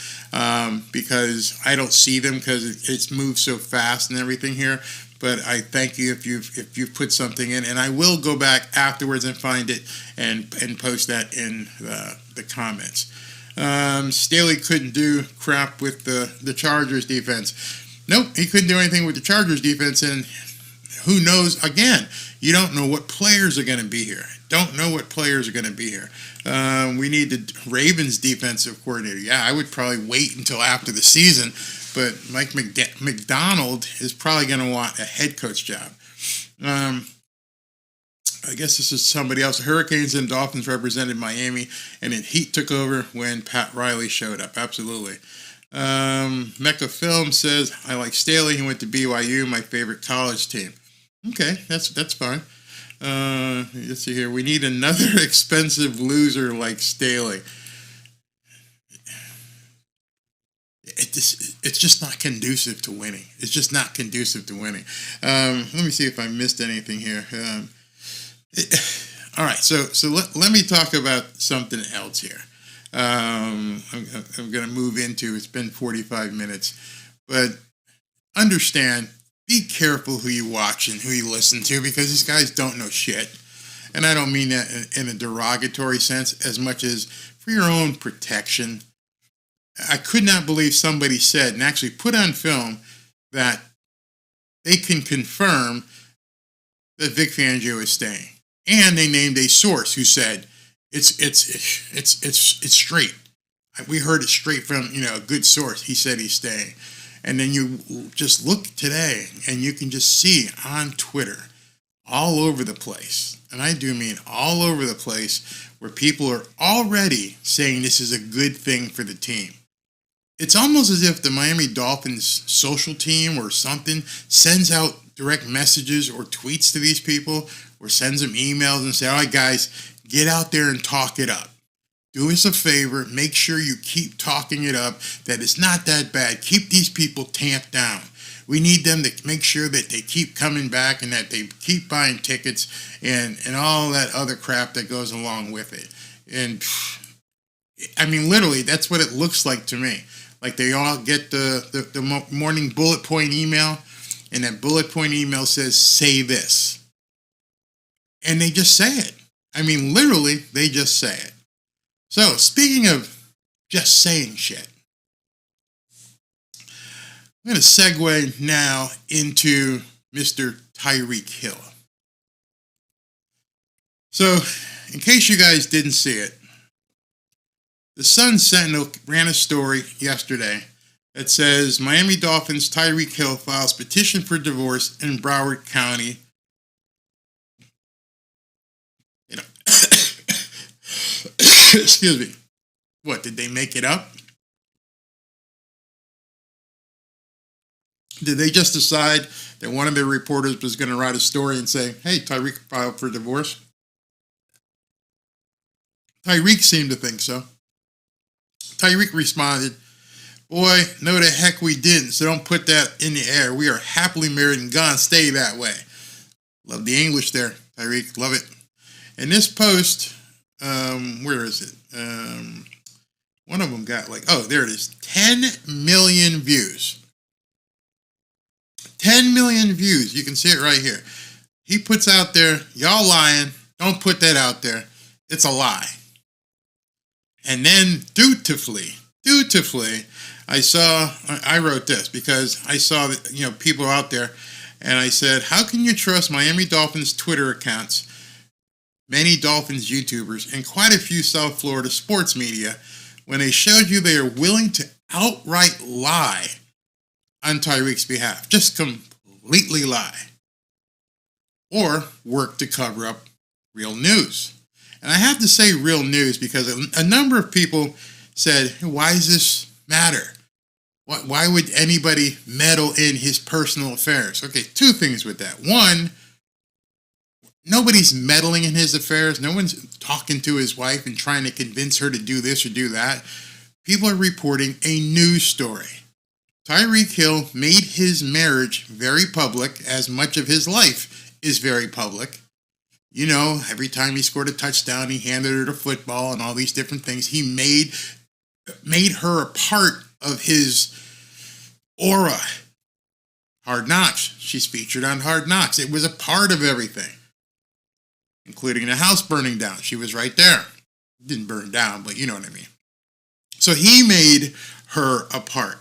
because I don't see them because it's moved so fast and everything here. But I thank you if you've put something in, and I will go back afterwards and find it and post that in the comments. Staley couldn't do crap with the Chargers defense. Nope, he couldn't do anything with the Chargers defense, and who knows? Again, you don't know what players are going to be here. We need the Ravens defensive coordinator. Yeah, I would probably wait until after the season, but Mike McDonald is probably going to want a head coach job. I guess this is somebody else. Hurricanes and Dolphins represented Miami, and then Heat took over when Pat Riley showed up. Absolutely. Mecca Film says, I like Staley. He went to BYU, my favorite college team. Okay, that's fine. Let's see here. We need another expensive loser like Staley. It's just not conducive to winning. Let me see if I missed anything here. All right, so let me talk about something else here. I'm going to move into, it's been 45 minutes, but understand, be careful who you watch and who you listen to, because these guys don't know shit. And I don't mean that in a derogatory sense as much as for your own protection. I could not believe somebody said, and actually put on film, that they can confirm that Vic Fangio is staying. And they named a source who said, it's straight. We heard it straight from, a good source. He said he's staying. And then you just look today and you can just see on Twitter all over the place, and I do mean all over the place, where people are already saying this is a good thing for the team. It's almost as if the Miami Dolphins social team or something sends out direct messages or tweets to these people, or sends them emails and say, all right, guys, get out there and talk it up. Do us a favor. Make sure you keep talking it up, that it's not that bad. Keep these people tamped down. We need them to make sure that they keep coming back and that they keep buying tickets and all that other crap that goes along with it. And, I mean, literally, that's what it looks like to me. Like they all get the morning bullet point email, and that bullet point email says, say this. And they just say it. I mean, literally, they just say it. So, speaking of just saying shit, I'm going to segue now into Mr. Tyreek Hill. So, in case you guys didn't see it, the Sun Sentinel ran a story yesterday that says Miami Dolphins Tyreek Hill files petition for divorce in Broward County. Excuse me. What, did they make it up? Did they just decide that one of their reporters was going to write a story and say, hey, Tyreek filed for divorce? Tyreek seemed to think so. Tyreek responded, boy, no the heck we didn't, so don't put that in the air. We are happily married and gonna stay that way. Love the English there, Tyreek. Love it. And this post, where is it? One of them got there it is, 10 million views. 10 million views. You can see it right here. He puts out there, y'all lying. Don't put that out there. It's a lie. And then dutifully, I wrote this because I saw that, people out there, and I said, how can you trust Miami Dolphins Twitter accounts, many Dolphins YouTubers, and quite a few South Florida sports media when they showed you they are willing to outright lie on Tyreek's behalf? Just completely lie. Or work to cover up real news. And I have to say real news because a number of people said, why does this matter? Why would anybody meddle in his personal affairs? Okay, two things with that. One, nobody's meddling in his affairs. No one's talking to his wife and trying to convince her to do this or do that. People are reporting a news story. Tyreek Hill made his marriage very public, as much of his life is very public. You know, every time he scored a touchdown, he handed her the football and all these different things. He made her a part of his aura. Hard Knocks. She's featured on Hard Knocks. It was a part of everything, including the house burning down. She was right there. It didn't burn down, but you know what I mean. So he made her a part.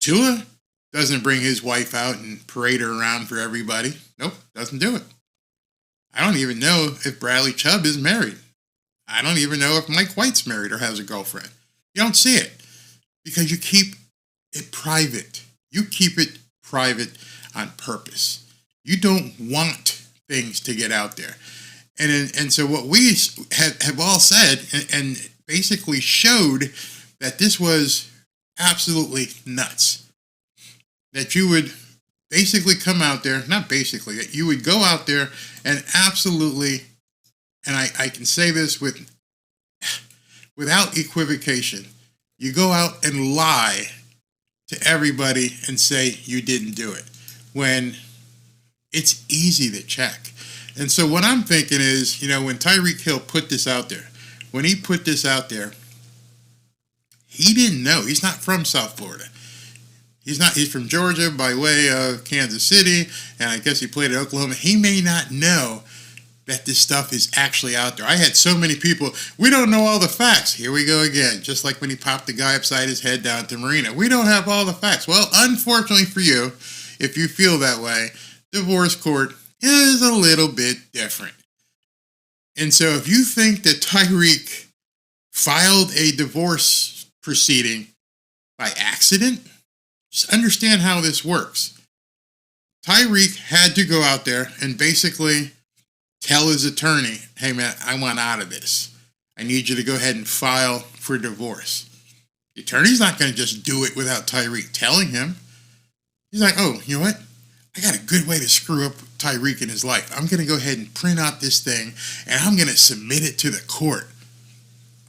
Tua doesn't bring his wife out and parade her around for everybody. Nope, doesn't do it. I don't even know if Bradley Chubb is married. I don't even know if Mike White's married or has a girlfriend. You don't see it because you keep it private. You keep it private on purpose. You don't want things to get out there. And so what we have all said and basically showed that this was absolutely nuts. That you would basically come out there, not basically, that you would go out there and absolutely, and I can say this without equivocation, you go out and lie to everybody and say you didn't do it when it's easy to check. And so what I'm thinking is, you know, when Tyreek Hill put this out there, when he put this out there, he didn't know. He's not from South Florida. He's from Georgia by way of Kansas City, and I guess he played at Oklahoma. He may not know that this stuff is actually out there. I had so many people, we don't know all the facts. Here we go again, just like when he popped the guy upside his head down at the marina. We don't have all the facts. Well, unfortunately for you, if you feel that way, divorce court is a little bit different. And so if you think that Tyreek filed a divorce proceeding by accident, just understand how this works. Tyreek had to go out there and basically tell his attorney, hey man, I want out of this. I need you to go ahead and file for divorce. The attorney's not going to just do it without Tyreek telling him. He's like, oh, you know what? I got a good way to screw up Tyreek in his life. I'm going to go ahead and print out this thing, and I'm going to submit it to the court.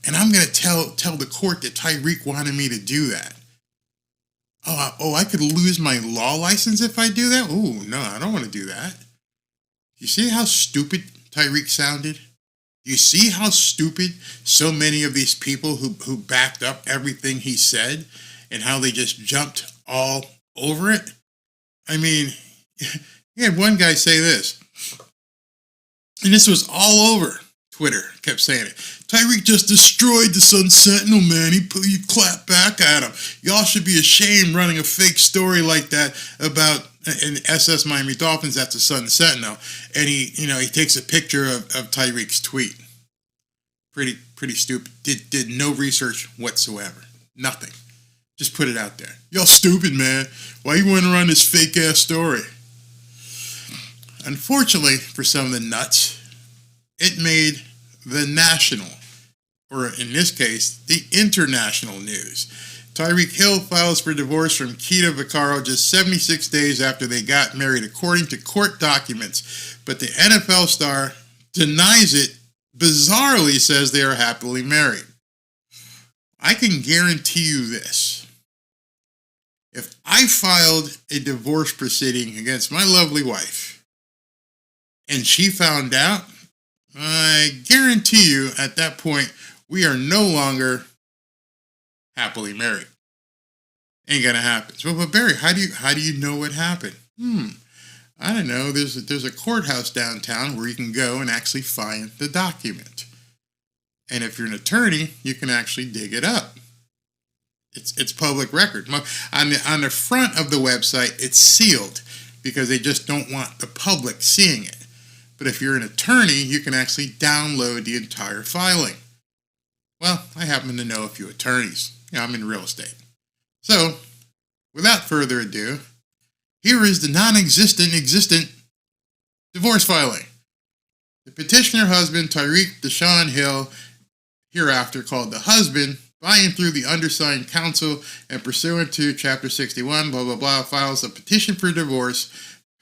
And I'm going to tell the court that Tyreek wanted me to do that. Oh, I could lose my law license if I do that? Oh, no, I don't want to do that. You see how stupid Tyreek sounded? You see how stupid so many of these people who backed up everything he said and how they just jumped all over it? I mean, you had one guy say this, and this was all over Twitter, kept saying it. Tyreek just destroyed the Sun Sentinel, man. You clap back at him. Y'all should be ashamed running a fake story like that about in SS Miami Dolphins. That's the Sun Sentinel, and he takes a picture of Tyreek's tweet. Pretty stupid. Did no research whatsoever. Nothing. Just put it out there. Y'all stupid, man. Why you want to run this fake ass story? Unfortunately for some of the nuts, it made the national, or in this case, the international news. Tyreek Hill files for divorce from Keeta Vaccaro just 76 days after they got married, according to court documents. But the NFL star denies it, bizarrely says they are happily married. I can guarantee you this. If I filed a divorce proceeding against my lovely wife, and she found out, I guarantee you at that point, we are no longer happily married. Ain't gonna happen. So, but Barry, how do you know what happened? I don't know. There's a courthouse downtown where you can go and actually find the document. And if you're an attorney, you can actually dig it up. It's public record. On the front of the website, it's sealed because they just don't want the public seeing it. But if you're an attorney, you can actually download the entire filing. Well, I happen to know a few attorneys. I'm in real estate. So, without further ado, here is the existent divorce filing. The petitioner husband, Tyreek Deshaun Hill, hereafter called the husband, by and through the undersigned counsel and pursuant to Chapter 61, blah, blah, blah, files a petition for divorce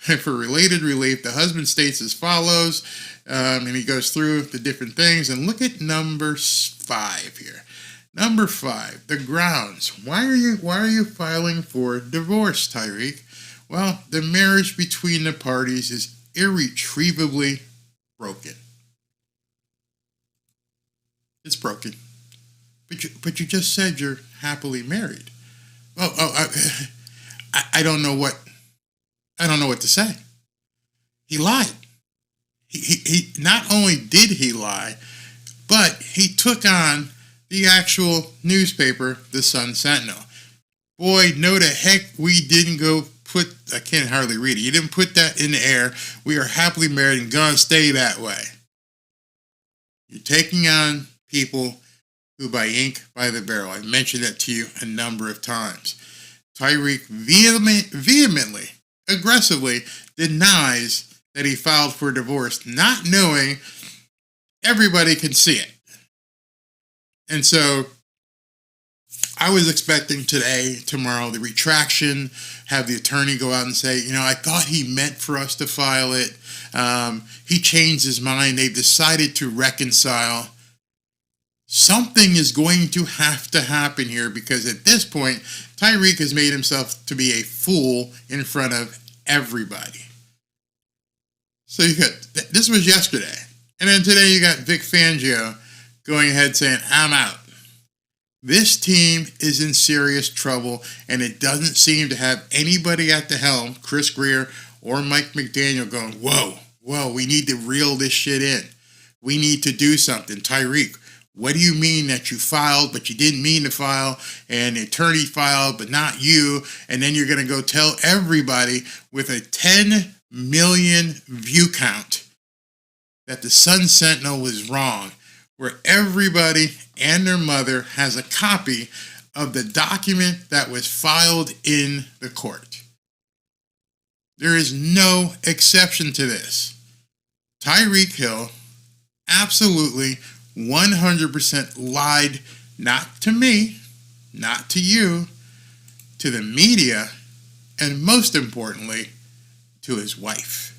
For related relief, the husband states as follows, and he goes through the different things. And look at number 5 here. Number 5, the grounds. Why are you filing for divorce, Tyreek? Well, the marriage between the parties is irretrievably broken. It's broken. But you just said you're happily married. I don't know what to say. He lied. He not only did he lie, but he took on the actual newspaper, the Sun Sentinel. Boy, no the heck we didn't go put, I can't hardly read it. You didn't put that in the air. We are happily married and gonna stay that way. You're taking on people who buy ink by the barrel. I've mentioned that to you a number of times. Tyreek vehemently, aggressively denies that he filed for divorce, not knowing everybody can see it. And so I was expecting today, tomorrow, the retraction, have the attorney go out and say, I thought he meant for us to file it. He changed his mind. They've decided to reconcile. Something is going to have to happen here because at this point, Tyreek has made himself to be a fool in front of everybody. So this was yesterday. And then today you got Vic Fangio going ahead saying, I'm out. This team is in serious trouble, and it doesn't seem to have anybody at the helm, Chris Greer or Mike McDaniel, going, whoa, we need to reel this shit in. We need to do something. Tyreek, what do you mean that you filed, but you didn't mean to file, and the attorney filed, but not you, and then you're going to go tell everybody with a 10 million view count that the Sun Sentinel was wrong, where everybody and their mother has a copy of the document that was filed in the court. There is no exception to this. Tyreek Hill absolutely 100% lied, not to me, not to you, to the media, and most importantly, to his wife.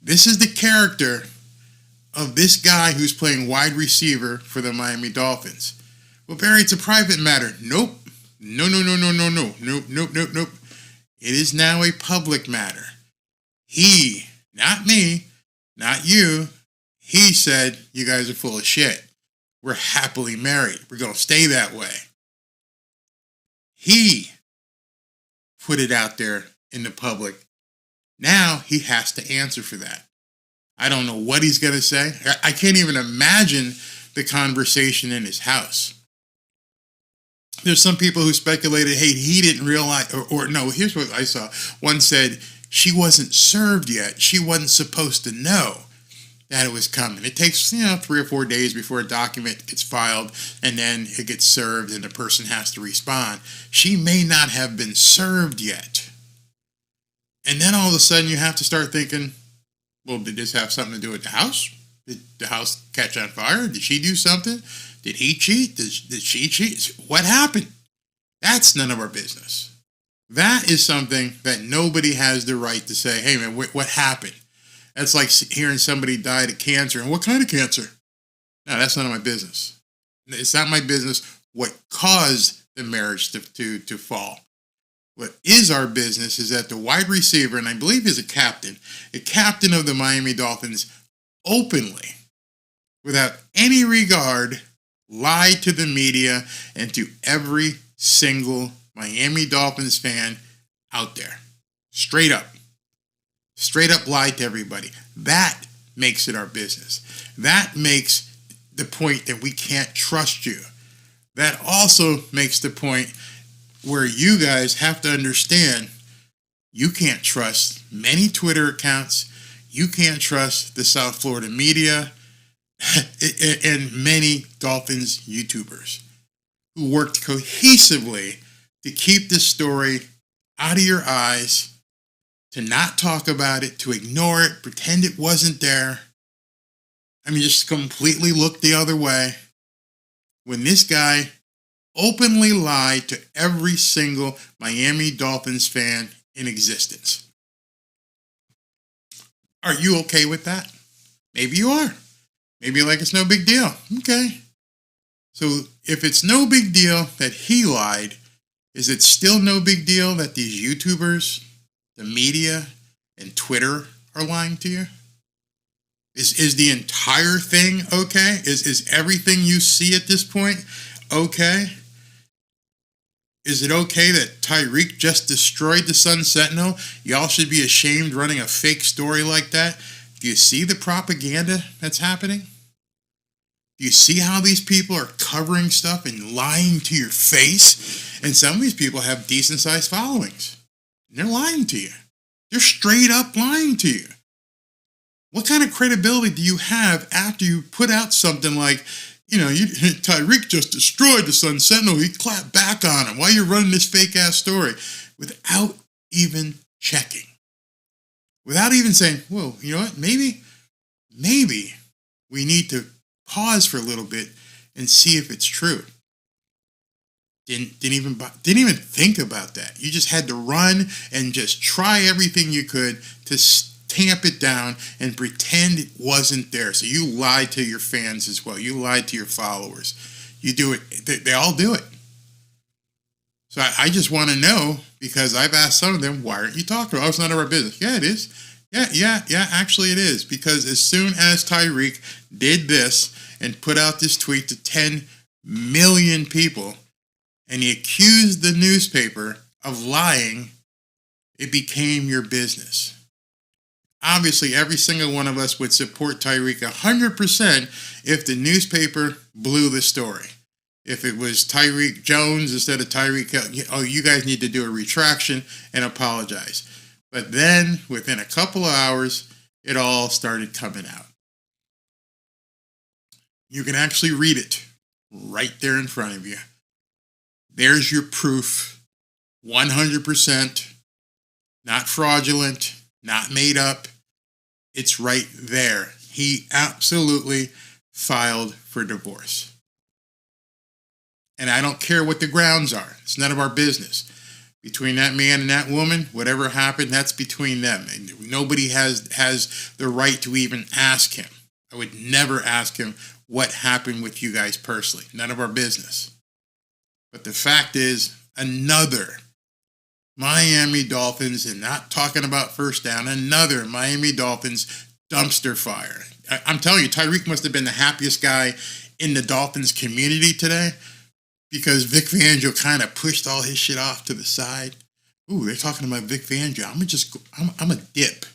This is the character of this guy who's playing wide receiver for the Miami Dolphins. Well, Barry, it's a private matter. Nope. No. Nope. It is now a public matter. He, not me, not you, he said, you guys are full of shit. We're happily married. We're going to stay that way. He put it out there in the public. Now he has to answer for that. I don't know what he's going to say. I can't even imagine the conversation in his house. There's some people who speculated, hey, he didn't realize, or no, here's what I saw. One said, she wasn't served yet. She wasn't supposed to know that it was coming. It takes, 3 or 4 days before a document gets filed, and then it gets served, and the person has to respond. She may not have been served yet. And then all of a sudden you have to start thinking, well, did this have something to do with the house? Did the house catch on fire? Did she do something? Did he cheat? Did she cheat? What happened? That's none of our business. That is something that nobody has the right to say, hey, man, what happened? That's like hearing somebody died of cancer. And what kind of cancer? No, that's none of my business. It's not my business what caused the marriage to fall. What is our business is that the wide receiver, and I believe he's a captain of the Miami Dolphins, openly, without any regard, lied to the media and to every single Miami Dolphins fan out there. Straight up lied to everybody. That makes it our business. That makes the point that we can't trust you. That also makes the point where you guys have to understand you can't trust many Twitter accounts, you can't trust the South Florida media, and many Dolphins YouTubers who worked cohesively to keep this story out of your eyes, to not talk about it, to ignore it, pretend it wasn't there. I mean, just completely look the other way. When this guy openly lied to every single Miami Dolphins fan in existence. Are you okay with that? Maybe you are. Maybe you're like, it's no big deal. Okay. So if it's no big deal that he lied, is it still no big deal that these YouTubers, the media, and Twitter are lying to you? Is the entire thing okay? Is everything you see at this point okay? Is it okay that Tyreek just destroyed the Sun Sentinel? Y'all should be ashamed running a fake story like that. Do you see the propaganda that's happening? Do you see how these people are covering stuff and lying to your face? And some of these people have decent-sized followings. And they're lying to you. They're straight up lying to you. What kind of credibility do you have after you put out something like, Tyreek just destroyed the Sun Sentinel. He clapped back on him. Why are you running this fake-ass story? Without even checking. Without even saying, well, you know what? Maybe we need to pause for a little bit and see if it's true. Didn't even think about that. You just had to run and just try everything you could to tamp it down and pretend it wasn't there. So you lied to your fans as well. You lied to your followers. You do it. They all do it. So I just want to know, because I've asked some of them, why aren't you talking? Oh, it's none of our business. Yeah, it is. Yeah, actually it is. Because as soon as Tyreek did this and put out this tweet to 10 million people, and he accused the newspaper of lying, it became your business. Obviously, every single one of us would support Tyreek 100% if the newspaper blew the story. If it was Tyreek Jones instead of Tyreek Hill, oh, you guys need to do a retraction and apologize. But then, within a couple of hours, it all started coming out. You can actually read it right there in front of you. There's your proof. 100%. Not fraudulent. Not made up. It's right there. He absolutely filed for divorce. And I don't care what the grounds are. It's none of our business. Between that man and that woman, whatever happened, that's between them. And nobody has the right to even ask him. I would never ask him what happened with you guys personally. None of our business. But the fact is, another Miami Dolphins, and not talking about first down, another Miami Dolphins dumpster fire. I'm telling you, Tyreek must have been the happiest guy in the Dolphins community today, because Vic Fangio kind of pushed all his shit off to the side. Ooh, they're talking about Vic Fangio. I'm a dip.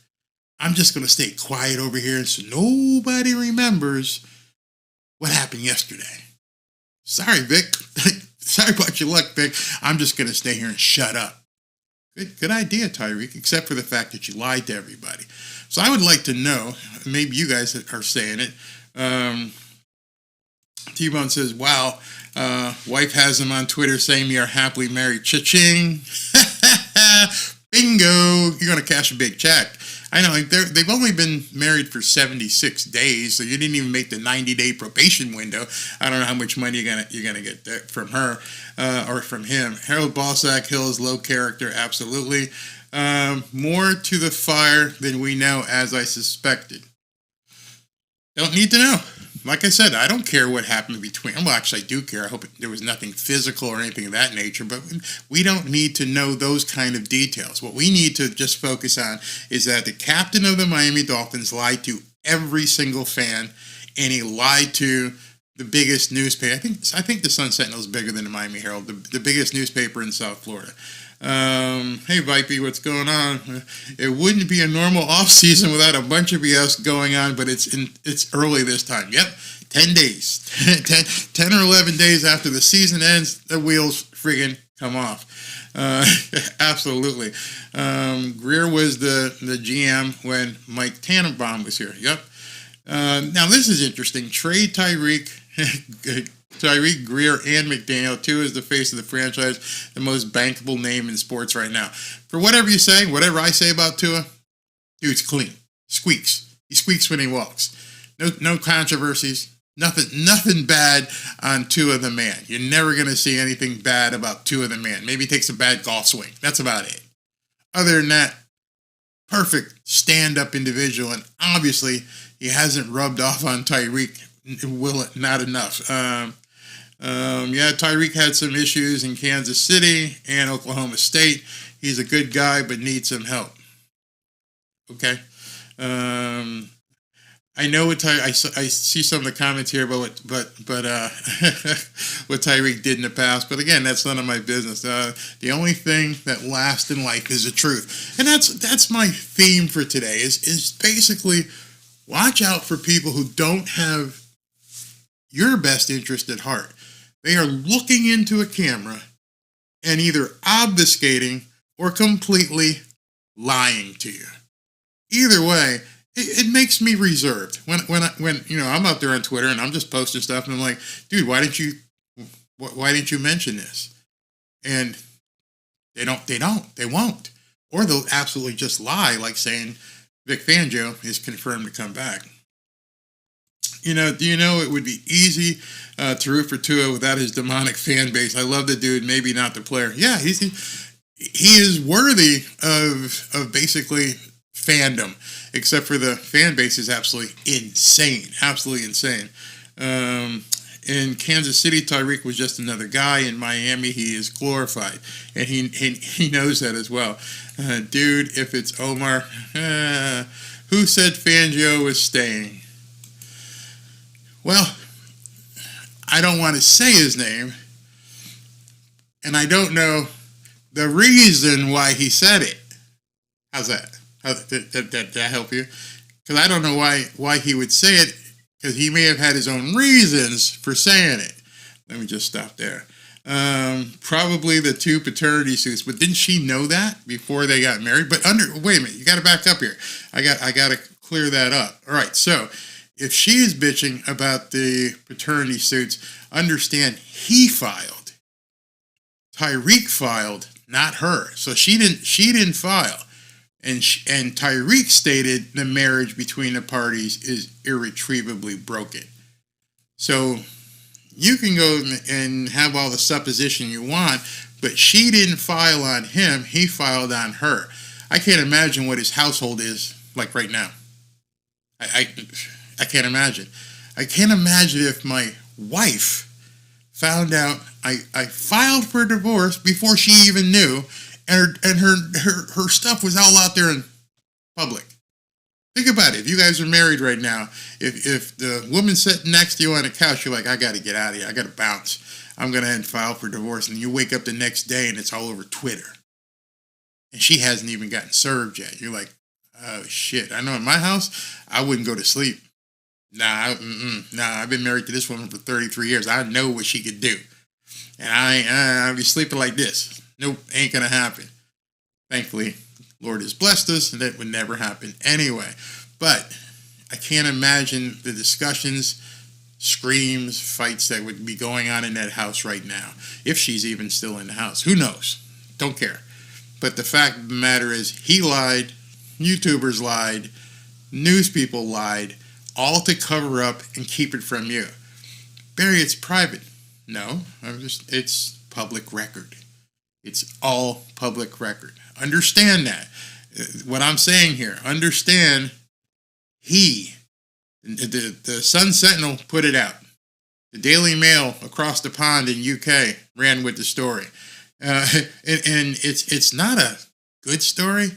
I'm just going to stay quiet over here so nobody remembers what happened yesterday. Sorry, Vic. Sorry about your luck, Vic. I'm just going to stay here and shut up. Good idea, Tyreek, except for the fact that you lied to everybody. So I would like to know, maybe you guys are saying it. T-Bone says, wow, wife has him on Twitter saying we are happily married. Cha-ching. Bingo. You're going to cash a big check. I know, they've only been married for 76 days, so you didn't even make the 90-day probation window. I don't know how much money you're gonna get from her or from him. Harold Balsack Hill is low character, absolutely. More to the fire than we know, as I suspected. Don't need to know. Like I said, I don't care what happened between. Well, actually, I do care. I hope there was nothing physical or anything of that nature, but we don't need to know those kind of details. What we need to just focus on is that the captain of the Miami Dolphins lied to every single fan, and he lied to the biggest newspaper. I think the Sun Sentinel is bigger than the Miami Herald, the biggest newspaper in South Florida. Hey, Vipey, what's going on? It wouldn't be a normal off season without a bunch of BS going on, but it's early this time. Yep, 10 days. 10 or 11 days after the season ends, the wheels friggin' come off. Absolutely. Greer was the GM when Mike Tannenbaum was here. Yep. Now, this is interesting. Trade Tyreek, Greer, and McDaniel. Tua is the face of the franchise, the most bankable name in sports right now. For whatever you say, whatever I say about Tua, dude's clean. Squeaks. He squeaks when he walks. No controversies. Nothing bad on Tua the man. You're never going to see anything bad about Tua the man. Maybe he takes a bad golf swing. That's about it. Other than that, perfect stand-up individual, and obviously he hasn't rubbed off on Tyreek. Not enough. Tyreek had some issues in Kansas City and Oklahoma State. He's a good guy, but needs some help. Okay. I know what I see some of the comments here about what Tyreek did in the past, but again, that's none of my business. The only thing that lasts in life is the truth, and that's my theme for today. Is basically watch out for people who don't have your best interest at heart. They are looking into a camera and either obfuscating or completely lying to you. Either way, it makes me reserved when I'm out there on Twitter and I'm just posting stuff and I'm like, dude, why didn't you mention this? And they won't, or they'll absolutely just lie, like saying Vic Fangio is confirmed to come back. Do you know it would be easy to root for Tua without his demonic fan base? I love the dude, maybe not the player. Yeah, he is worthy of basically fandom, except for the fan base is absolutely insane. In Kansas City, Tyreek was just another guy. In Miami, he is glorified, and he knows that as well. Dude, if it's Omar, who said Fangio was staying? Well, I don't want to say his name, and I don't know the reason why he said it. How's that? Did that help you? Because I don't know why he would say it, because he may have had his own reasons for saying it. Let me just stop there. Probably the 2 paternity suits, but didn't she know that before they got married? But wait a minute, you got to back up here. I got to clear that up. All right, so if she is bitching about the paternity suits, understand he filed. Tyreek filed, not her. So she didn't file. And Tyreek stated the marriage between the parties is irretrievably broken. So you can go and have all the supposition you want, but she didn't file on him. He filed on her. I can't imagine what his household is like right now. I can't imagine. I can't imagine if my wife found out I filed for divorce before she even knew, and her stuff was all out there in public. Think about it. If you guys are married right now, if the woman sitting next to you on the couch, you're like, I got to get out of here. I got to bounce. I'm going to file for divorce. And you wake up the next day and it's all over Twitter. And she hasn't even gotten served yet. You're like, oh, shit. I know in my house, I wouldn't go to sleep. Nah, I've been married to this woman for 33 years. I know what she could do. And I'll be sleeping like this. Nope, ain't going to happen. Thankfully, Lord has blessed us, and that would never happen anyway. But I can't imagine the discussions, screams, fights that would be going on in that house right now. If she's even still in the house. Who knows? Don't care. But the fact of the matter is, he lied, YouTubers lied, news people lied, all to cover up and keep it from you. Barry, it's private. No, it's public record. It's all public record. Understand that. What I'm saying here, understand the Sun Sentinel put it out. The Daily Mail across the pond in UK ran with the story. And it's not a good story,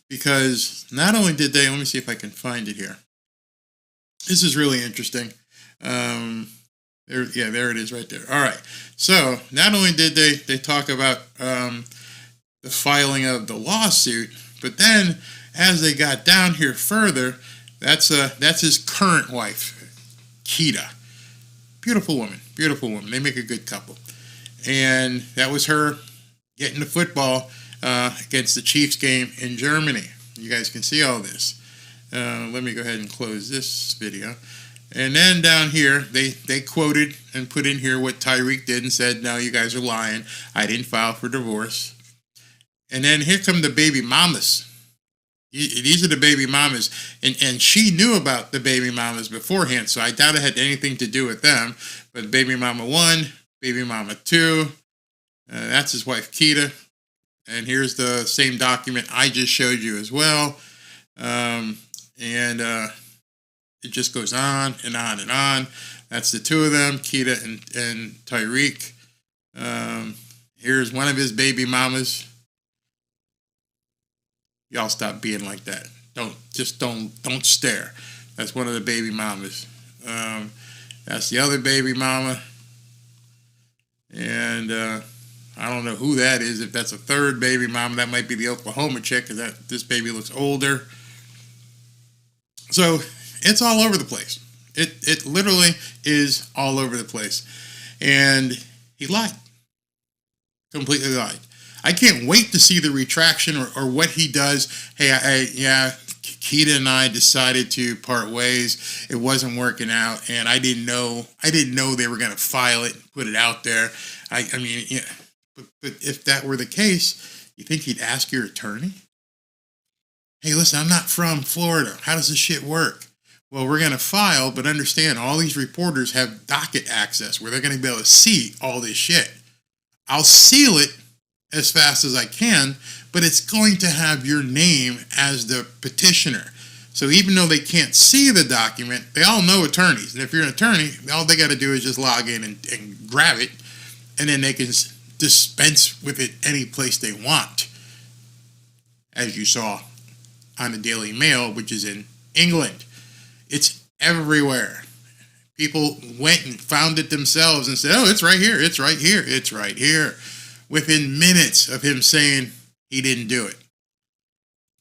because not only did they, let me see if I can find it here. This is really interesting. There it is right there. All right. So not only did they talk about the filing of the lawsuit, but then as they got down here further, that's his current wife, Keeta. Beautiful woman. They make a good couple. And that was her getting the football against the Chiefs game in Germany. You guys can see all this. Let me go ahead and close this video. And then down here, they quoted and put in here what Tyreek did and said, no, you guys are lying. I didn't file for divorce. And then here come the baby mamas. These are the baby mamas. And she knew about the baby mamas beforehand, so I doubt it had anything to do with them. But baby mama 1, baby mama 2, that's his wife Keeta. And here's the same document I just showed you as well. And it just goes on and on and on. That's the two of them, Keeta and Tyreek. Here's one of his baby mamas. Y'all stop being like that. Don't stare. That's one of the baby mamas. That's the other baby mama. And I don't know who that is. If that's a third baby mama, that might be the Oklahoma chick, because this baby looks older. So it's all over the place. It literally is all over the place. And he lied. Completely lied. I can't wait to see the retraction or what he does. Hey, Keeta and I decided to part ways. It wasn't working out, and I didn't know they were going to file it and put it out there. I mean, yeah, but if that were the case, you think he'd ask your attorney? Hey, listen, I'm not from Florida. How does this shit work? Well, we're going to file, but understand all these reporters have docket access where they're going to be able to see all this shit. I'll seal it as fast as I can, but it's going to have your name as the petitioner. So even though they can't see the document, they all know attorneys. And if you're an attorney, all they got to do is just log in and grab it, and then they can dispense with it any place they want. As you saw on the Daily Mail, which is in England. It's everywhere. People went and found it themselves and said, oh, it's right here, it's right here, it's right here. Within minutes of him saying he didn't do it.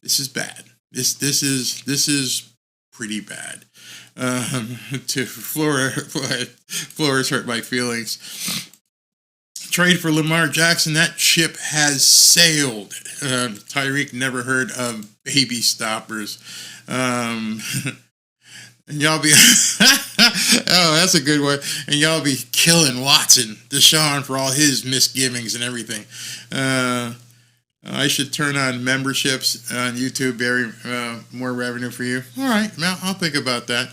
This is bad. This is pretty bad. To Flores hurt my feelings. Trade for Lamar Jackson, that ship has sailed. Tyreek never heard of baby stoppers. And y'all be, oh, that's a good one. And y'all be killing Watson, Deshaun, for all his misgivings and everything. I should turn on memberships on YouTube, Barry. More revenue for you. All right, well, I'll think about that.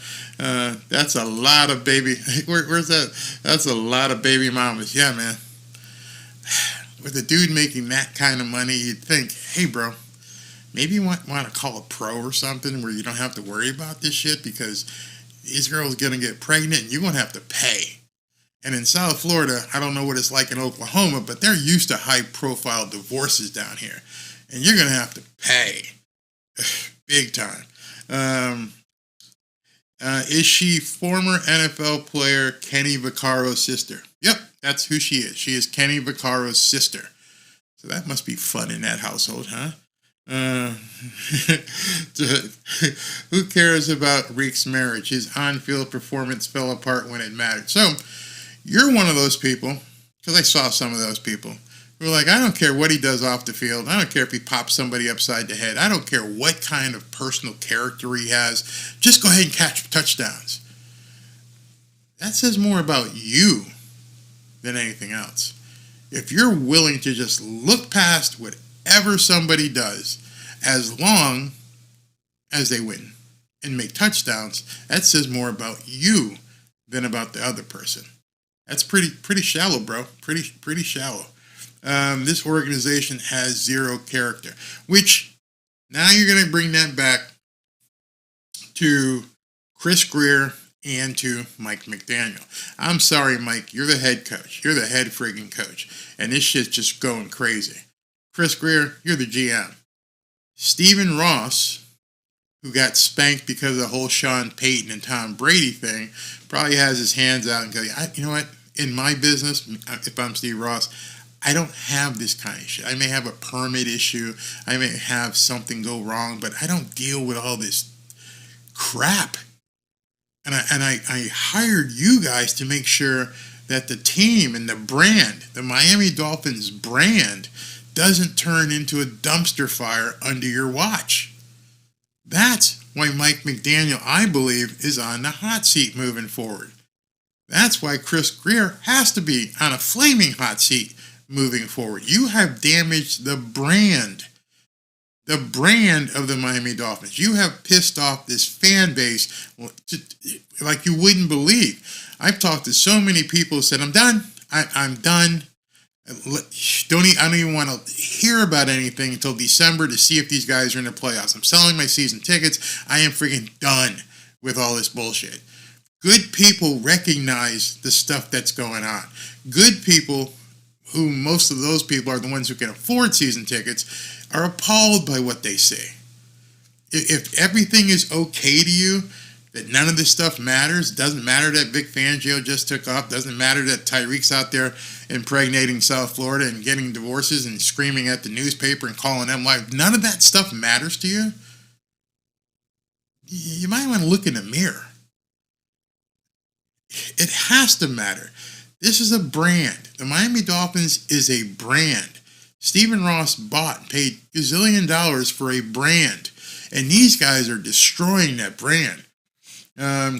That's a lot of baby. Where's that? That's a lot of baby mamas. Yeah, man. With a dude making that kind of money, you'd think, hey, bro, maybe you want to call a pro or something where you don't have to worry about this shit, because this girl's going to get pregnant and you're going to have to pay. And in South Florida, I don't know what it's like in Oklahoma, but they're used to high-profile divorces down here. And you're going to have to pay. Big time. Is she former NFL player Kenny Vaccaro's sister? Yep, that's who she is. She is Kenny Vaccaro's sister. So that must be fun in that household, huh? Who cares about Reek's marriage? His on-field performance fell apart when it mattered. So, you're one of those people, because I saw some of those people, who are like, I don't care what he does off the field. I don't care if he pops somebody upside the head. I don't care what kind of personal character he has. Just go ahead and catch touchdowns. That says more about you than anything else. If you're willing to just look past whatever somebody does, as long as they win and make touchdowns, that says more about you than about the other person. That's pretty shallow, bro. Pretty shallow. This organization has zero character, which now you're going to bring that back to Chris Greer and to Mike McDaniel. I'm sorry, Mike. You're the head coach. You're the head friggin' coach. And this shit's just going crazy. Chris Greer, you're the GM. Stephen Ross, who got spanked because of the whole Sean Payton and Tom Brady thing, probably has his hands out and goes, you know what? In my business, if I'm Steve Ross, I don't have this kind of shit. I may have a permit issue. I may have something go wrong, but I don't deal with all this crap. And I hired you guys to make sure that the team and the brand, the Miami Dolphins brand, doesn't turn into a dumpster fire under your watch. That's why Mike McDaniel, I believe, is on the hot seat moving forward. That's why Chris Greer has to be on a flaming hot seat moving forward. You have damaged the brand of the Miami Dolphins. You have pissed off this fan base like you wouldn't believe. I've talked to so many people who said, I'm done. I'm done. I don't even want to hear about anything until December to see if these guys are in the playoffs. I'm selling my season tickets. I am freaking done with all this bullshit. Good people recognize the stuff that's going on. Good people, who most of those people are the ones who can afford season tickets, are appalled by what they see. If everything is okay to you, that none of this stuff matters, doesn't matter that Vic Fangio just took off, doesn't matter that Tyreek's out there impregnating South Florida and getting divorces and screaming at the newspaper and calling them live, none of that stuff matters to you, you might want to look in the mirror. It has to matter. This is a brand. The Miami Dolphins is a brand. Stephen Ross bought and paid $gazillion for a brand, and these guys are destroying that brand.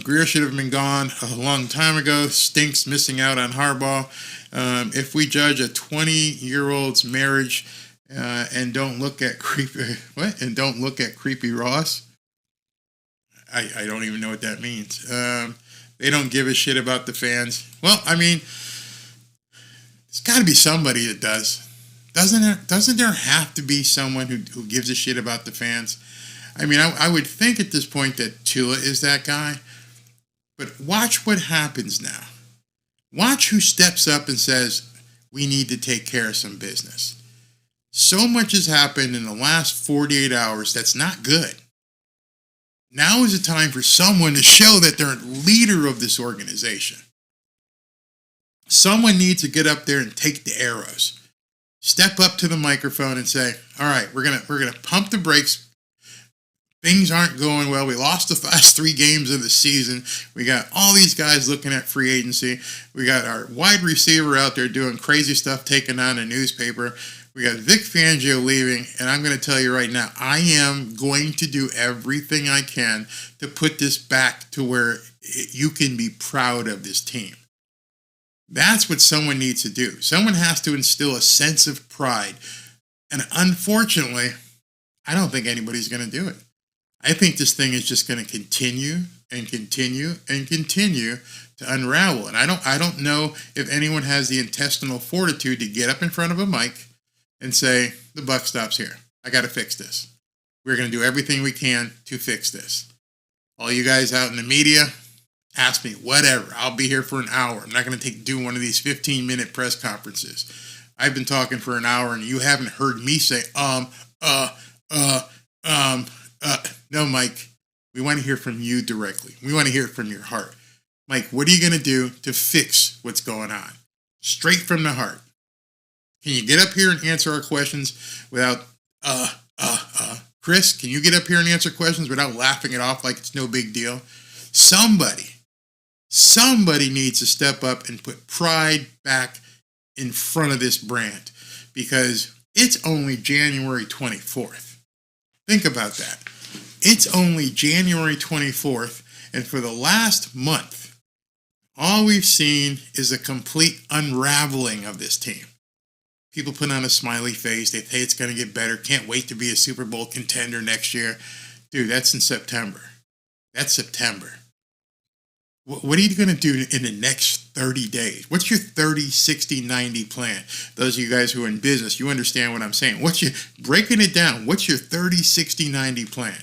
Greer should have been gone a long time ago. Stinks missing out on Harbaugh. If we judge a 20-year-old's marriage and don't look at creepy Ross, I don't even know what that means. They don't give a shit about the fans. Well, I mean, there's got to be somebody that does. Doesn't there have to be someone who gives a shit about the fans? I mean, I would think at this point that Tua is that guy. But watch what happens now. Watch who steps up and says, we need to take care of some business. So much has happened in the last 48 hours that's not good. Now is the time for someone to show that they're a leader of this organization. Someone needs to get up there and take the arrows. Step up to the microphone and say, all right, we're gonna pump the brakes. Things aren't going well. We lost the last 3 games of the season. We got all these guys looking at free agency. We got our wide receiver out there doing crazy stuff, taking on a newspaper. We got Vic Fangio leaving, and I'm going to tell you right now, I am going to do everything I can to put this back to where you can be proud of this team. That's what someone needs to do. Someone has to instill a sense of pride. And unfortunately, I don't think anybody's going to do it. I think this thing is just going to continue and continue and continue to unravel. And I don't know if anyone has the intestinal fortitude to get up in front of a mic and say, the buck stops here. I got to fix this. We're going to do everything we can to fix this. All you guys out in the media, ask me, whatever. I'll be here for an hour. I'm not going to do one of these 15-minute press conferences. I've been talking for an hour and you haven't heard me say, no, Mike, we want to hear from you directly. We want to hear it from your heart. Mike, what are you going to do to fix what's going on? Straight from the heart. Can you get up here and answer our questions without, Chris, can you get up here and answer questions without laughing it off like it's no big deal? Somebody needs to step up and put pride back in front of this brand because it's only January 24th. Think about that. It's only January 24th, and for the last month, all we've seen is a complete unraveling of this team. People put on a smiley face. They say it's going to get better. Can't wait to be a Super Bowl contender next year. Dude, that's in September. That's September. What are you going to do in the next 30 days? What's your 30, 60, 90 plan? Those of you guys who are in business, you understand what I'm saying. Breaking it down, what's your 30, 60, 90 plan?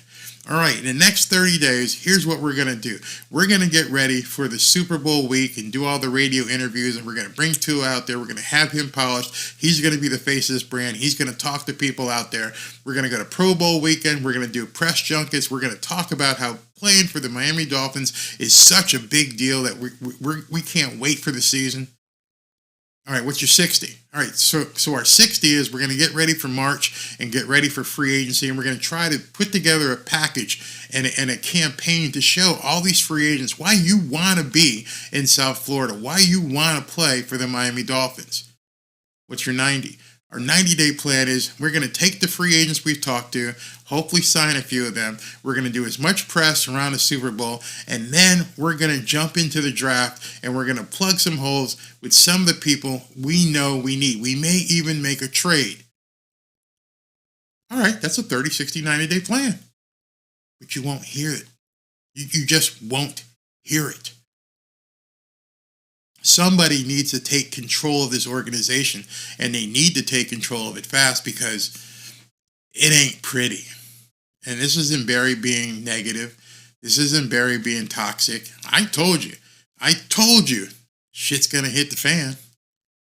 All right, in the next 30 days, here's what we're going to do. We're going to get ready for the Super Bowl week and do all the radio interviews, and we're going to bring Tua out there. We're going to have him polished. He's going to be the face of this brand. He's going to talk to people out there. We're going to go to Pro Bowl weekend. We're going to do press junkets. We're going to talk about how playing for the Miami Dolphins is such a big deal that we can't wait for the season. All right, what's your 60? All right, so our 60 is we're going to get ready for March and get ready for free agency, and we're going to try to put together a package and a campaign to show all these free agents why you want to be in South Florida, why you want to play for the Miami Dolphins. What's your 90? Our 90-day plan is we're going to take the free agents we've talked to, hopefully sign a few of them. We're going to do as much press around the Super Bowl, and then we're going to jump into the draft, and we're going to plug some holes with some of the people we know we need. We may even make a trade. All right, that's a 30, 60, 90-day plan. But you won't hear it. You just won't hear it. Somebody needs to take control of this organization, and they need to take control of it fast because it ain't pretty. And this isn't Barry being negative. This isn't Barry being toxic. I told you, shit's going to hit the fan.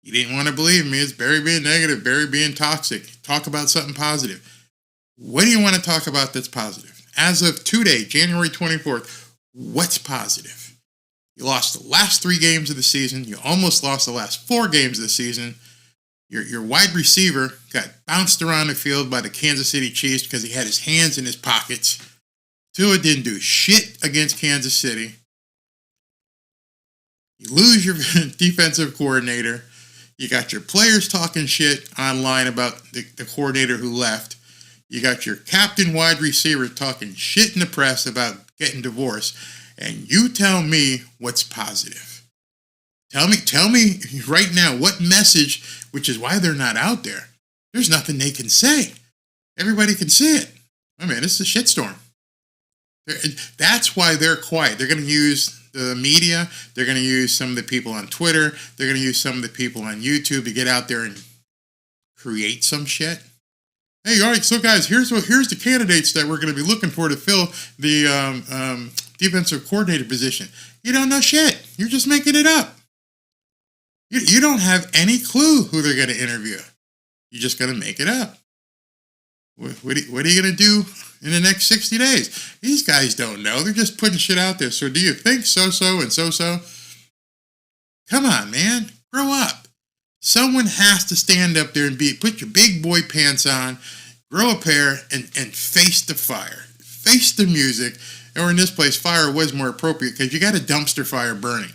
You didn't want to believe me. It's Barry being negative, Barry being toxic. Talk about something positive. What do you want to talk about that's positive? As of today, January 24th, what's positive? You lost the last 3 games of the season. You almost lost the last 4 games of the season. Your wide receiver got bounced around the field by the Kansas City Chiefs because he had his hands in his pockets. Tua didn't do shit against Kansas City. You lose your defensive coordinator. You got your players talking shit online about the coordinator who left. You got your captain wide receiver talking shit in the press about getting divorced. And you tell me what's positive. Tell me right now what message, which is why they're not out there. There's nothing they can say. Everybody can see it. I mean, it's a shitstorm. That's why they're quiet. They're going to use the media. They're going to use some of the people on Twitter. They're going to use some of the people on YouTube to get out there and create some shit. Hey, all right, so guys, here's the candidates that we're going to be looking for to fill the defensive coordinator position. You don't know shit. You're just making it up. You don't have any clue who they're going to interview. You're just going to make it up. What are you going to do in the next 60 days? These guys don't know. They're just putting shit out there. So do you think so-so and so-so? Come on, man. Grow up. Someone has to stand up there and put your big boy pants on, grow a pair, and face the fire. Face the music. Or in this place, fire was more appropriate because you got a dumpster fire burning.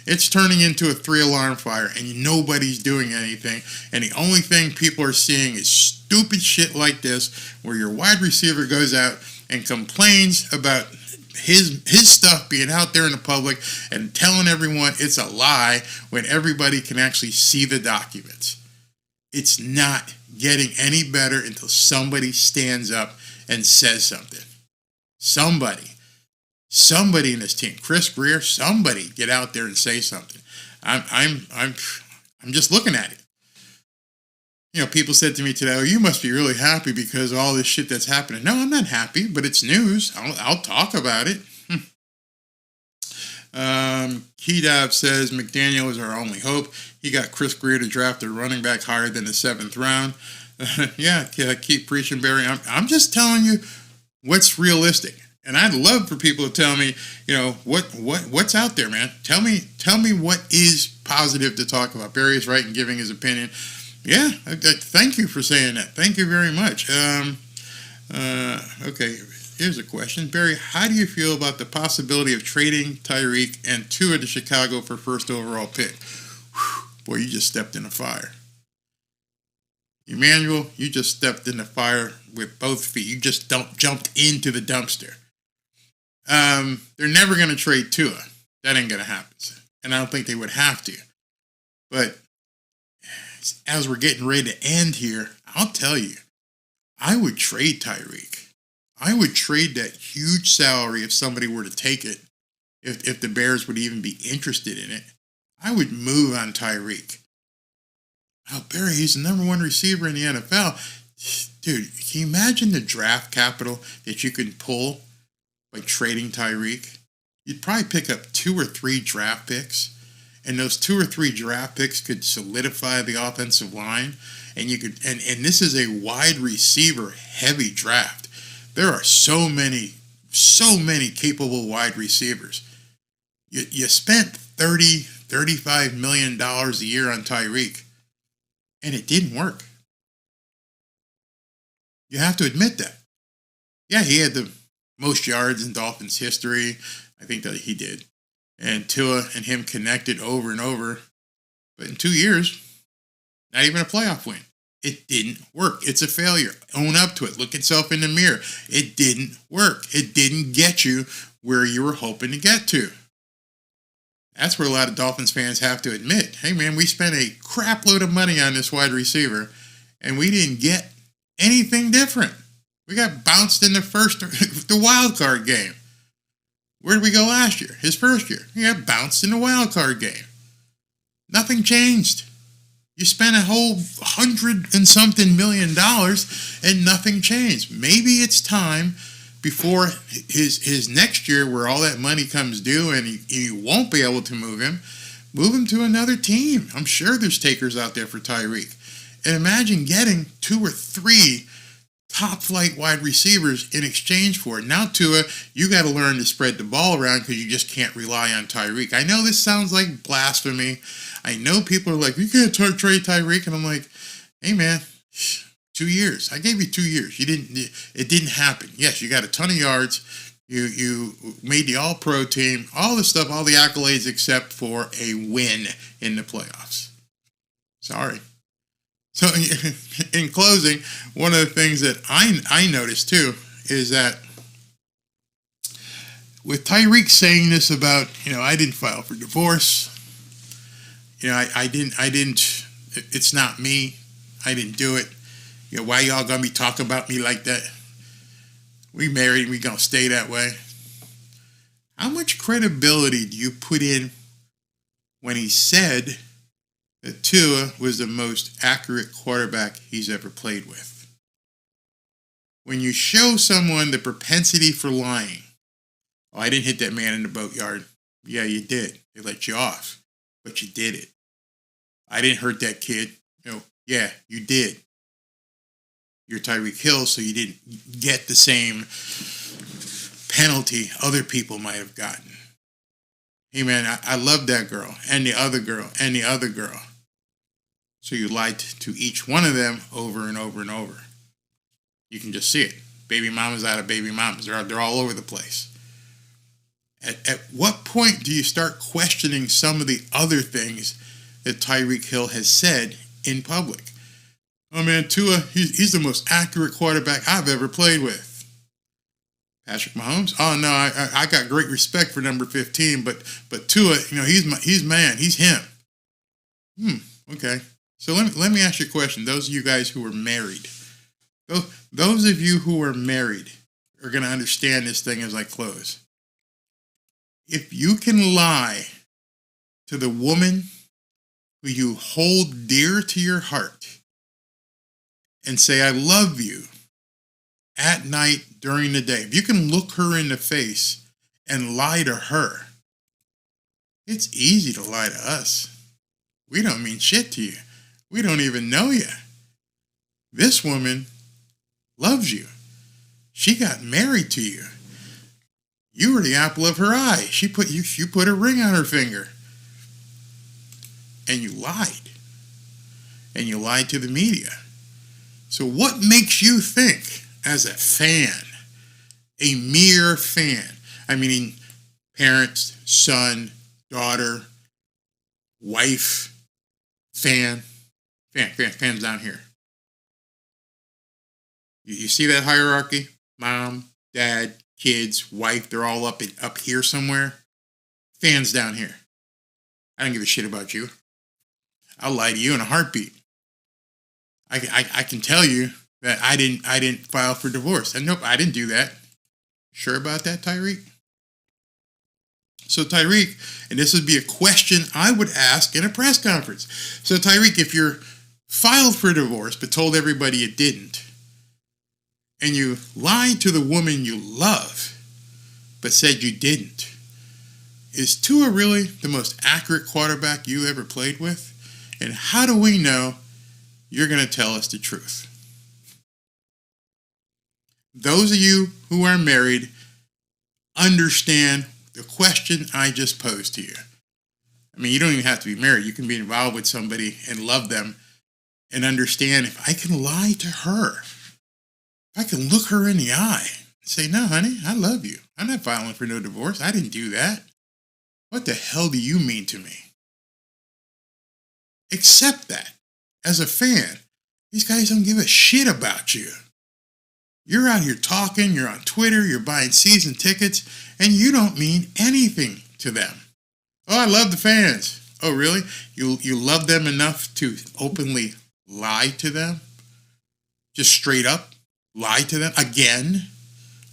It's turning into a 3-alarm fire, and nobody's doing anything. And the only thing people are seeing is stupid shit like this, where your wide receiver goes out and complains about his stuff being out there in the public and telling everyone it's a lie when everybody can actually see the documents. It's not getting any better until somebody stands up and says something. Somebody in this team, Chris Greer, somebody get out there and say something. I'm just looking at it. You know, people said to me today, "Oh, you must be really happy because of all this shit that's happening." No, I'm not happy, but it's news. I'll talk about it. Keeta says McDaniel is our only hope. He got Chris Greer to draft a running back higher than the 7th round. Yeah, keep preaching, Barry. I'm just telling you what's realistic. And I'd love for people to tell me, you know, what's out there, man. Tell me what is positive to talk about. Barry is right in giving his opinion. Yeah, thank you for saying that. Thank you very much. Okay, here's a question. Barry, how do you feel about the possibility of trading Tyreek and Tua to Chicago for first overall pick? Whew, boy, you just stepped in the fire. Emmanuel, you just stepped in the fire with both feet. You just jumped into the dumpster. They're never going to trade Tua. That ain't going to happen. And I don't think they would have to. But as we're getting ready to end here, I'll tell you, I would trade Tyreek. I would trade that huge salary if somebody were to take it, if the Bears would even be interested in it. I would move on Tyreek. Oh, Barry, he's the number 1 receiver in the NFL. Dude, can you imagine the draft capital that you could pull by trading Tyreek? You'd probably pick up 2 or 3 draft picks, and those 2 or 3 draft picks could solidify the offensive line, and you could and this is a wide receiver heavy draft. There are so many capable wide receivers. You spent $35 million a year on Tyreek, and it didn't work. You have to admit that. Yeah, he had the most yards in Dolphins history. I think that he did. And Tua and him connected over and over. But in 2 years, not even a playoff win. It didn't work. It's a failure. Own up to it. Look yourself in the mirror. It didn't work. It didn't get you where you were hoping to get to. That's where a lot of Dolphins fans have to admit, hey man, we spent a crap load of money on this wide receiver, and we didn't get anything different. We got bounced in the wild card game. Where did we go last year? His first year. We got bounced in the wild card game. Nothing changed. You spent a whole $100 and something million and nothing changed. Maybe it's time before his next year, where all that money comes due and you won't be able to move him to another team. I'm sure there's takers out there for Tyreek. And imagine getting 2 or 3 top flight wide receivers in exchange for it. Now, Tua, you got to learn to spread the ball around because you just can't rely on Tyreek. I know this sounds like blasphemy. I know people are like, you can't trade Tyreek. And I'm like, hey, man, 2 years. I gave you 2 years. It didn't happen. Yes, you got a ton of yards. You made the all-pro team, all the stuff, all the accolades except for a win in the playoffs. Sorry. So in closing, one of the things that I noticed too is that with Tyreek saying this about, I didn't file for divorce. I didn't, it's not me. I didn't do it. Why y'all gonna be talking about me like that? We married, we gonna stay that way. How much credibility do you put in when he said that Tua was the most accurate quarterback he's ever played with? When you show someone the propensity for lying, I didn't hit that man in the boatyard. Yeah, you did. They let you off, but you did it. I didn't hurt that kid. Yeah, you did. You're Tyreek Hill, so you didn't get the same penalty other people might have gotten. Hey, man, I love that girl, and the other girl, and the other girl. So you lied to each one of them over and over and over. You can just see it. Baby mamas out of baby mamas. They're all over the place. At what point do you start questioning some of the other things that Tyreek Hill has said in public? Oh, man, Tua, he's the most accurate quarterback I've ever played with. Patrick Mahomes? Oh, no, I got great respect for number 15, but Tua, he's man. He's him. Okay. So let me ask you a question. Those of you guys who are married, those of you who are married are going to understand this thing as I close. If you can lie to the woman who you hold dear to your heart and say, I love you at night during the day, if you can look her in the face and lie to her, it's easy to lie to us. We don't mean shit to you. We don't even know you. This woman loves you. She got married to you. You were the apple of her eye. She put a ring on her finger. And you lied. And you lied to the media. So what makes you think, as a fan, a mere fan, I mean parents, son, daughter, wife, fans down here. You see that hierarchy? Mom, dad, kids, wife, they're all up here somewhere. Fans down here. I don't give a shit about you. I'll lie to you in a heartbeat. I can tell you that I didn't file for divorce. And nope, I didn't do that. Sure about that, Tyreek? So Tyreek, and this would be a question I would ask in a press conference. So Tyreek, if you're filed for divorce but told everybody you didn't, and you lied to the woman you love but said you didn't, is Tua really the most accurate quarterback you ever played with? And how do we know you're going to tell us the truth? Those of you who are married understand the question I just posed to you. I mean, you don't even have to be married. You can be involved with somebody and love them and understand, if I can lie to her, if I can look her in the eye and say, no, honey, I love you. I'm not filing for no divorce. I didn't do that. What the hell do you mean to me? Accept that. As a fan, these guys don't give a shit about you. You're out here talking, you're on Twitter, you're buying season tickets, and you don't mean anything to them. Oh, I love the fans. Oh, really? You love them enough to openly lie to them? Just straight up lie to them again?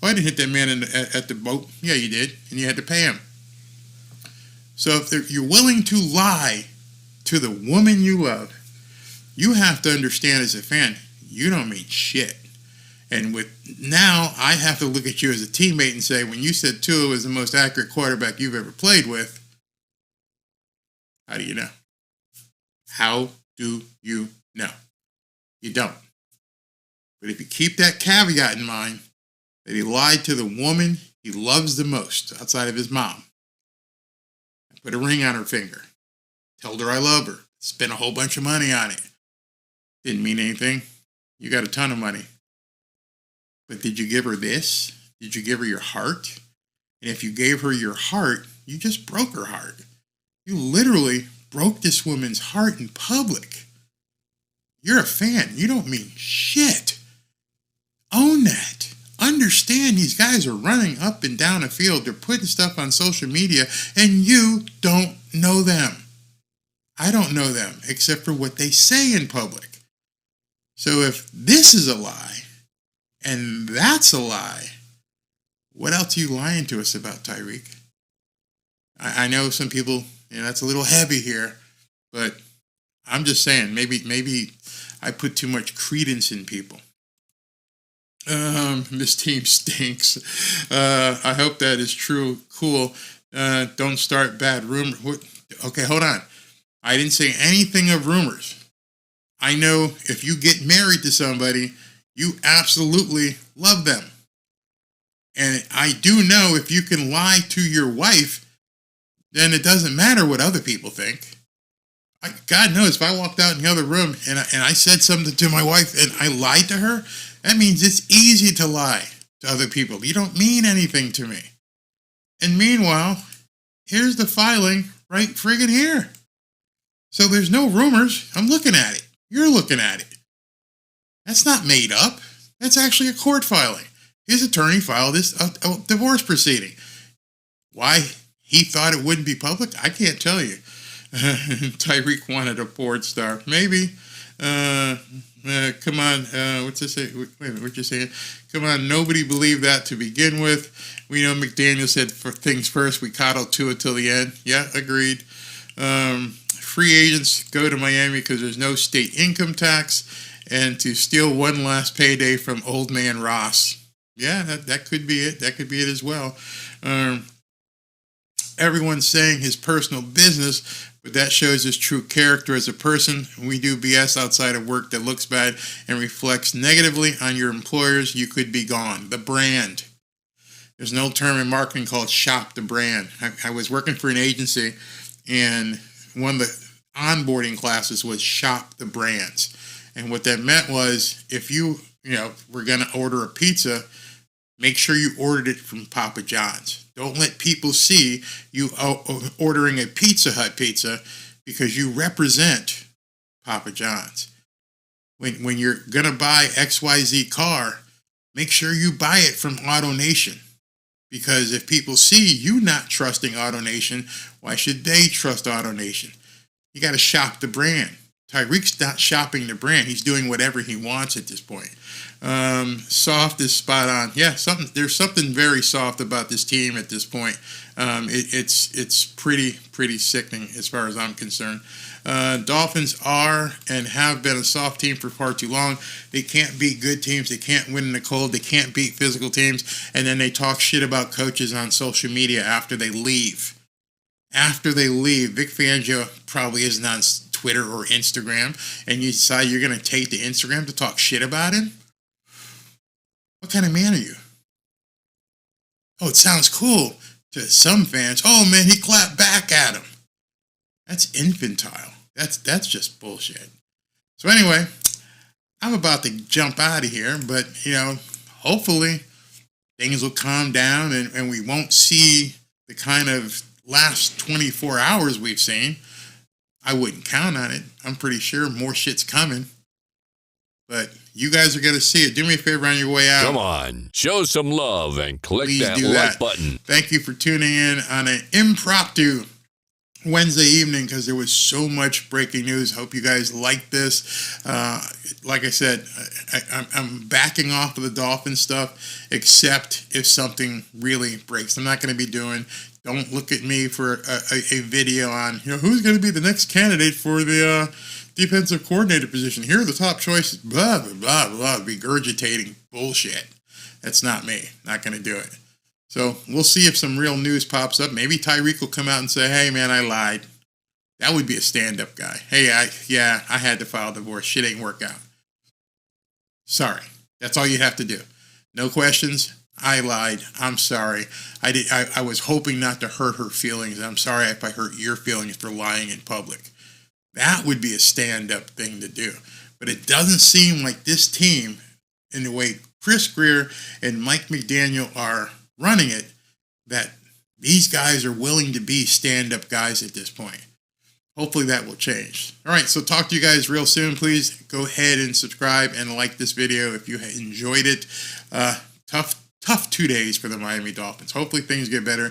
Oh, I didn't hit that man at the boat. Yeah, you did, and you had to pay him. So if you're willing to lie to the woman you love, you have to understand as a fan, you don't mean shit. And now I have to look at you as a teammate and say, when you said Tua was the most accurate quarterback you've ever played with, how do you know? How do you know? You don't. But if you keep that caveat in mind, that he lied to the woman he loves the most outside of his mom, put a ring on her finger, told her I love her, spent a whole bunch of money on it, didn't mean anything. You got a ton of money. But did you give her this? Did you give her your heart? And if you gave her your heart, you just broke her heart. You literally broke this woman's heart in public. You're a fan. You don't mean shit. Own that. Understand these guys are running up and down a field. They're putting stuff on social media, and you don't know them. I don't know them except for what they say in public. So if this is a lie, and that's a lie, what else are you lying to us about, Tyreek? I know some people, that's a little heavy here, but I'm just saying, maybe I put too much credence in people. This team stinks. I hope that is true. Cool. Don't start bad rumors. Okay, hold on. I didn't say anything of rumors. I know if you get married to somebody, you absolutely love them. And I do know if you can lie to your wife, then it doesn't matter what other people think. God knows if I walked out in the other room and I said something to my wife and I lied to her, that means it's easy to lie to other people. You don't mean anything to me. And meanwhile, here's the filing right friggin' here. So there's no rumors. I'm looking at it. You're looking at it. That's not made up. That's actually a court filing. His attorney filed this a divorce proceeding. Why he thought it wouldn't be public, I can't tell you. Tyreek wanted a porn star. Maybe. Come on. What's this say? Wait a minute. What you saying? Come on. Nobody believed that to begin with. We know McDaniel said for things first, we coddled Tua till the end. Yeah, agreed. Free agents go to Miami because there's no state income tax and to steal one last payday from old man Ross. Yeah, that could be it. That could be it as well. Everyone's saying his personal business, but that shows his true character as a person. We do BS outside of work that looks bad and reflects negatively on your employers. You could be gone. The brand. There's an old term in marketing called shop the brand. I was working for an agency, and one of the onboarding classes was shop the brands. And what that meant was if you were going to order a pizza, make sure you ordered it from Papa John's. Don't let people see you ordering a Pizza Hut pizza because you represent Papa John's. When you're going to buy XYZ car, make sure you buy it from AutoNation. Because if people see you not trusting AutoNation, why should they trust AutoNation? You got to shop the brand. Tyreek's not shopping the brand. He's doing whatever he wants at this point. Soft is spot on. Yeah, there's something very soft about this team at this point. It's pretty sickening as far as I'm concerned. Dolphins are and have been a soft team for far too long. They can't beat good teams. They can't win in the cold. They can't beat physical teams. And then they talk shit about coaches on social media after they leave. After they leave, Vic Fangio probably isn't on Twitter or Instagram, and you decide you're going to take to Instagram to talk shit about him? What kind of man are you? Oh, it sounds cool to some fans. Oh, man, he clapped back at him. That's infantile. That's just bullshit. So anyway, I'm about to jump out of here, but, hopefully things will calm down and we won't see the kind of last 24 hours we've seen. I wouldn't count on it. I'm pretty sure more shit's coming. But you guys are going to see it. Do me a favor on your way out. Come on. Show some love and click Please that do like that. button. Thank you for tuning in on an impromptu Wednesday evening because there was so much breaking news. Hope you guys like this. Like I said, I'm backing off of the Dolphins stuff except if something really breaks. I'm not going to be doing Don't look at me for a video on, who's going to be the next candidate for the defensive coordinator position. Here are the top choices. Blah, blah, blah, blah. Regurgitating bullshit. That's not me. Not going to do it. So we'll see if some real news pops up. Maybe Tyreek will come out and say, hey, man, I lied. That would be a stand-up guy. Hey, I had to file divorce. Shit ain't work out. Sorry. That's all you have to do. No questions. I lied. I'm sorry. I was hoping not to hurt her feelings. I'm sorry if I hurt your feelings for lying in public. That would be a stand-up thing to do. But it doesn't seem like this team, in the way Chris Greer and Mike McDaniel are running it, that these guys are willing to be stand-up guys at this point. Hopefully that will change. All right, so talk to you guys real soon. Please go ahead and subscribe and like this video if you enjoyed it. Tough 2 days for the Miami Dolphins. Hopefully things get better.